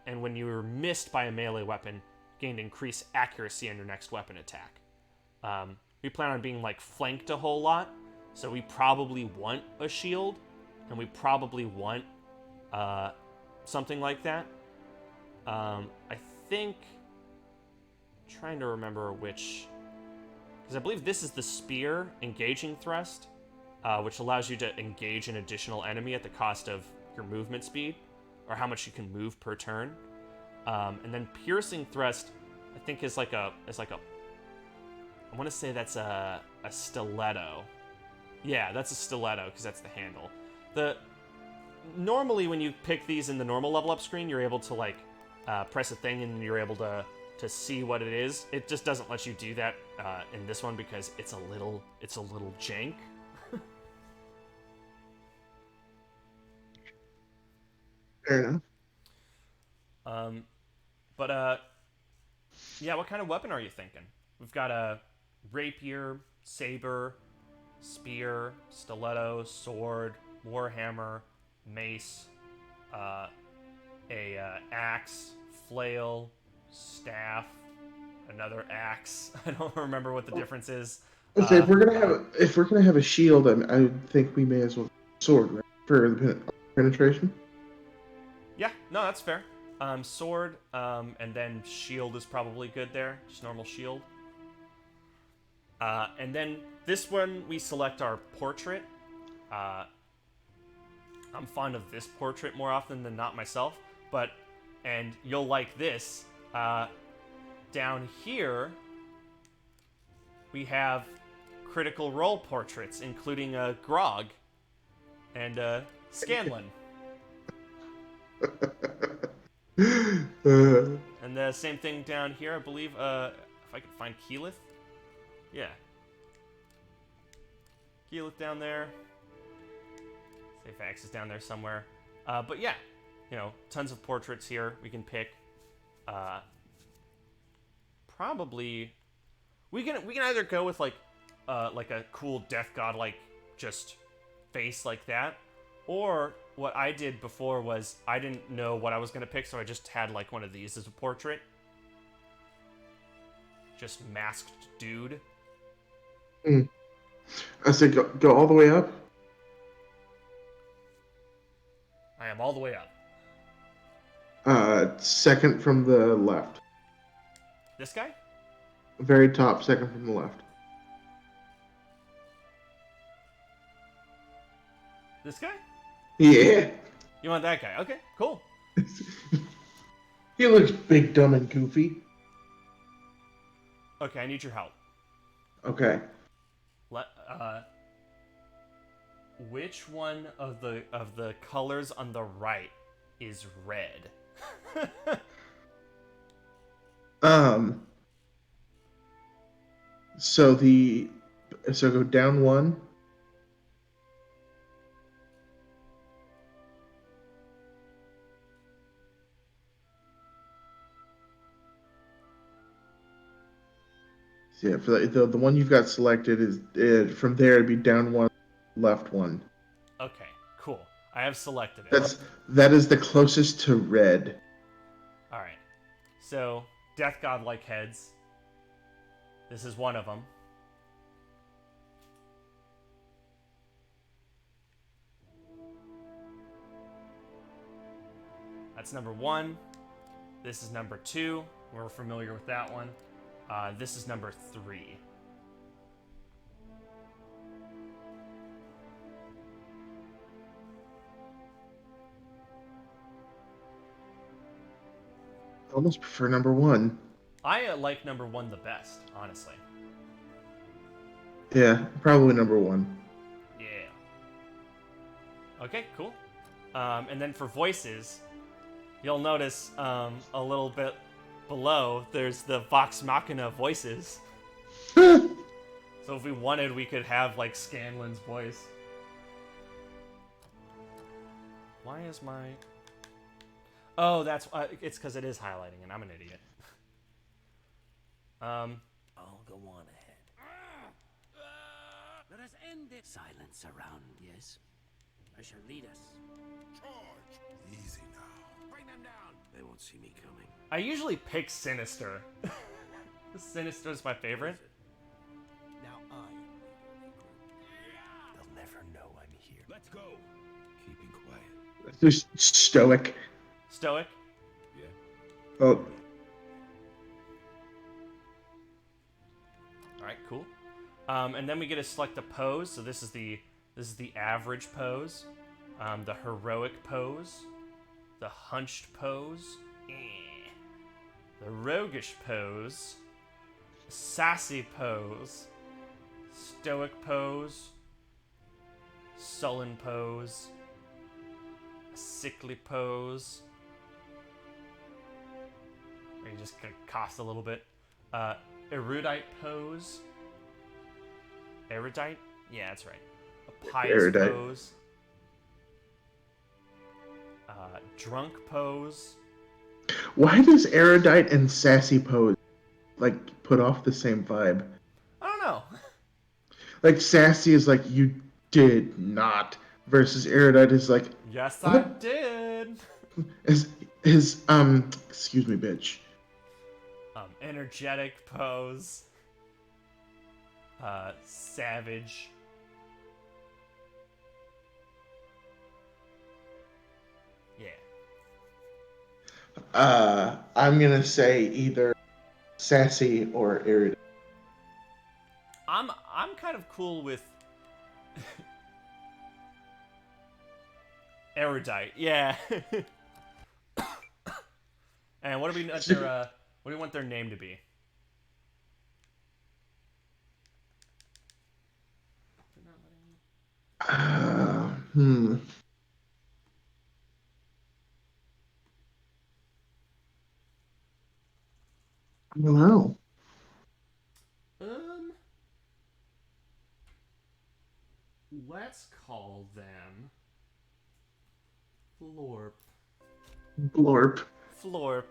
And when you were missed by a melee weapon, gained increased accuracy on your next weapon attack. We plan on being like flanked a whole lot, so we probably want a shield, and we probably want something like that. I think, trying to remember which, because I believe this is the spear engaging thrust, which allows you to engage an additional enemy at the cost of your movement speed, or how much you can move per turn. And then piercing thrust, I think is like a I want to say that's a stiletto. Yeah, that's a stiletto because that's the handle. Normally when you pick these in the normal level up screen, you're able to like press a thing and you're able to see what it is. It just doesn't let you do that in this one because it's a little jank. Fair enough. Yeah, what kind of weapon are you thinking? We've got a rapier, saber, spear, stiletto, sword, warhammer, mace, a axe, flail, staff, another axe. I don't remember what the difference is. Okay, if we're gonna have a shield, I think we may as well sword, right, for the penetration. Yeah, no, that's fair. Sword, and then shield is probably good there. Just normal shield. And then this one, we select our portrait. I'm fond of this portrait more often than not myself, and you'll like this. Down here, we have critical role portraits, including Grog and Scanlan. And the same thing down here, I believe, if I could find Keyleth. Yeah. Keyleth down there. Safax is down there somewhere. But yeah, tons of portraits here we can pick. Probably, we can either go with like a cool death god like just face like that, or what I did before was I didn't know what I was gonna pick, so I just had like one of these as a portrait. Just masked dude. I say go all the way up. I am all the way up. Second from the left. This guy? Very top, second from the left. This guy? Yeah. You want that guy? Okay, cool. He looks big, dumb, and goofy. Okay, I need your help. Okay. Which one of the colors on the right is red? So go down one. So yeah, for the one you've got selected is from there it'd be down one, left one. Okay, cool. I have selected it. That is the closest to red. All right. So, death god-like heads. This is one of them. That's number 1. This is number 2. We're familiar with that one. This is number 3. I almost prefer number 1. I like number 1 the best, honestly. Yeah, probably number one. Yeah. Okay, cool. And then for voices, you'll notice a little bit below, there's the Vox Machina voices. So if we wanted, we could have, like, Scanlan's voice. Why is my... Oh, that's... it's because it is highlighting, and I'm an idiot. I'll go on ahead. Let us end this silence around, yes? I shall lead us. Charge! Easy now. Bring them down! They won't see me coming. I usually pick Sinister. Sinister's my favorite. Now I am leader of the group. They'll never know I'm here. Let's go. Keeping quiet. There's Stoic. Stoic. Yeah. Oh, Alright, cool. And then we get to select a pose. So this is the average pose, the heroic pose, the hunched pose, the roguish pose, sassy pose, stoic pose, sullen pose, sickly pose. Where you just gonna cost a little bit. Erudite pose. Erudite? Yeah, that's right. A pious Erudite. pose. Drunk pose. why does Erudite and Sassy Pose like put off the same vibe? I don't know. Like Sassy is like you did not, versus Erudite is like Yes, What? I did. is excuse me, bitch. Energetic pose. Savage. Yeah. I'm gonna say either Sassy or Erudite. I'm kind of cool with Erudite. Yeah. And what do we want their name to be? Hmm. I don't know. Let's call them Florp. Blorp. Florp.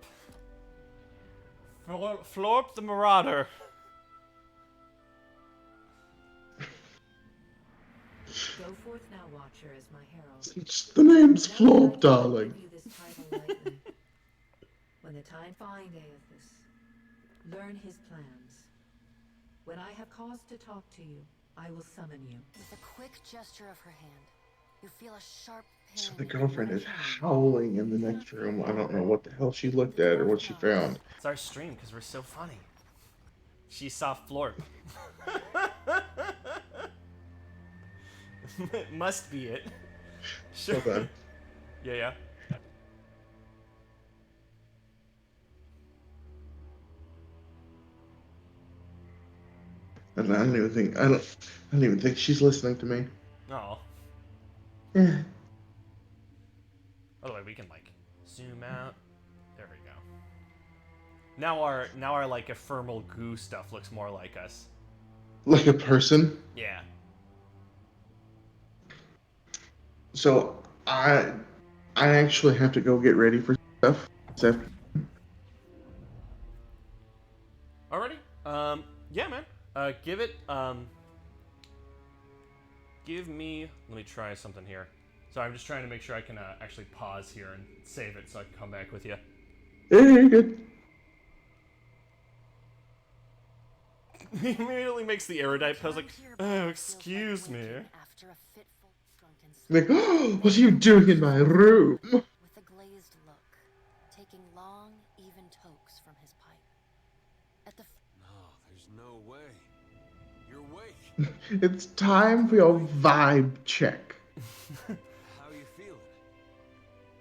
Florp the Marauder. Go forth now, Watcher, as my herald. The name's Now Florp, I give darling. you this title lightly. When the time find Aethys, learn his plans. When I have cause to talk to you, I will summon you. With a quick gesture of her hand, you feel a sharp pain. So the in your girlfriend right is hand. howling in the next room. I don't know what the hell she looked at or what she found. It's our stream because we're so funny. She saw Florp. It must be it. Sure. Hold on. Yeah. And I don't even think she's listening to me. Oh. Yeah. By the way, we can like zoom out. There we go. Now our like ephemeral goo stuff looks more like us. Like a person. Yeah. So I actually have to go get ready for stuff. So Alrighty. Yeah, man. Give me. Let me try something here. Sorry, I'm just trying to make sure I can actually pause here and save it so I can come back with you. yeah, you're good. He immediately makes the erudite pose like, Return to your oh, body feels excuse like me. waking after a fitful, drunken sleep. Like, oh, what are you doing in my room? With a glazed look, taking long, even tokes from his pipe. At the No, there's no way. You're awake. It's time for your vibe check. How you feeling?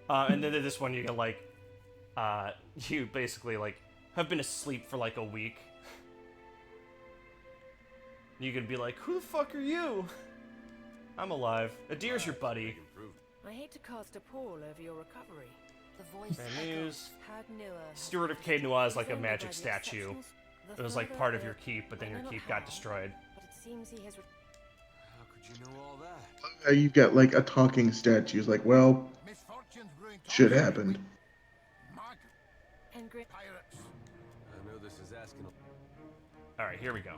And then this one you can like, you basically like have been asleep for like a week. You could be like, who the fuck are you? I'm alive. Adir's your buddy. I hate to cast a pall over your recovery. The voice Bad news. Hag Nua has Steward of managed Caed to Noir is like a defend magic by the statue. exceptionals. The It was like further part of the- your keep, but then I your know not keep got how, destroyed. But it seems he has. How could you know all that? You've got like a talking statue. It's like, well, Misfortunes brewing shit toxic happened. Mag Engrid. pirates. I know this is asking a Alright, here we go.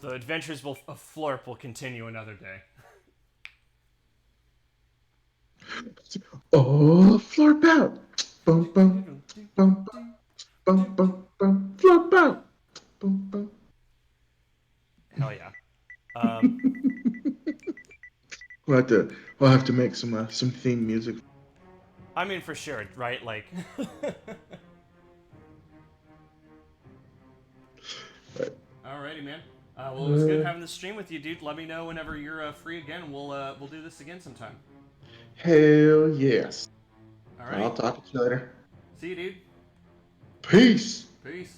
The adventures of Florp will continue another day. Oh, florp out. Bum, bum, bum, bum, bum, bum, bum, florp out. Bum, bum. Hell yeah. We'll have to make some theme music. I mean, for sure, right? Like, alrighty, man. Well, it was good having this stream with you, dude. Let me know whenever you're free again. We'll do this again sometime. Hell yes. All right. I'll talk to you later. See you, dude. Peace. Peace.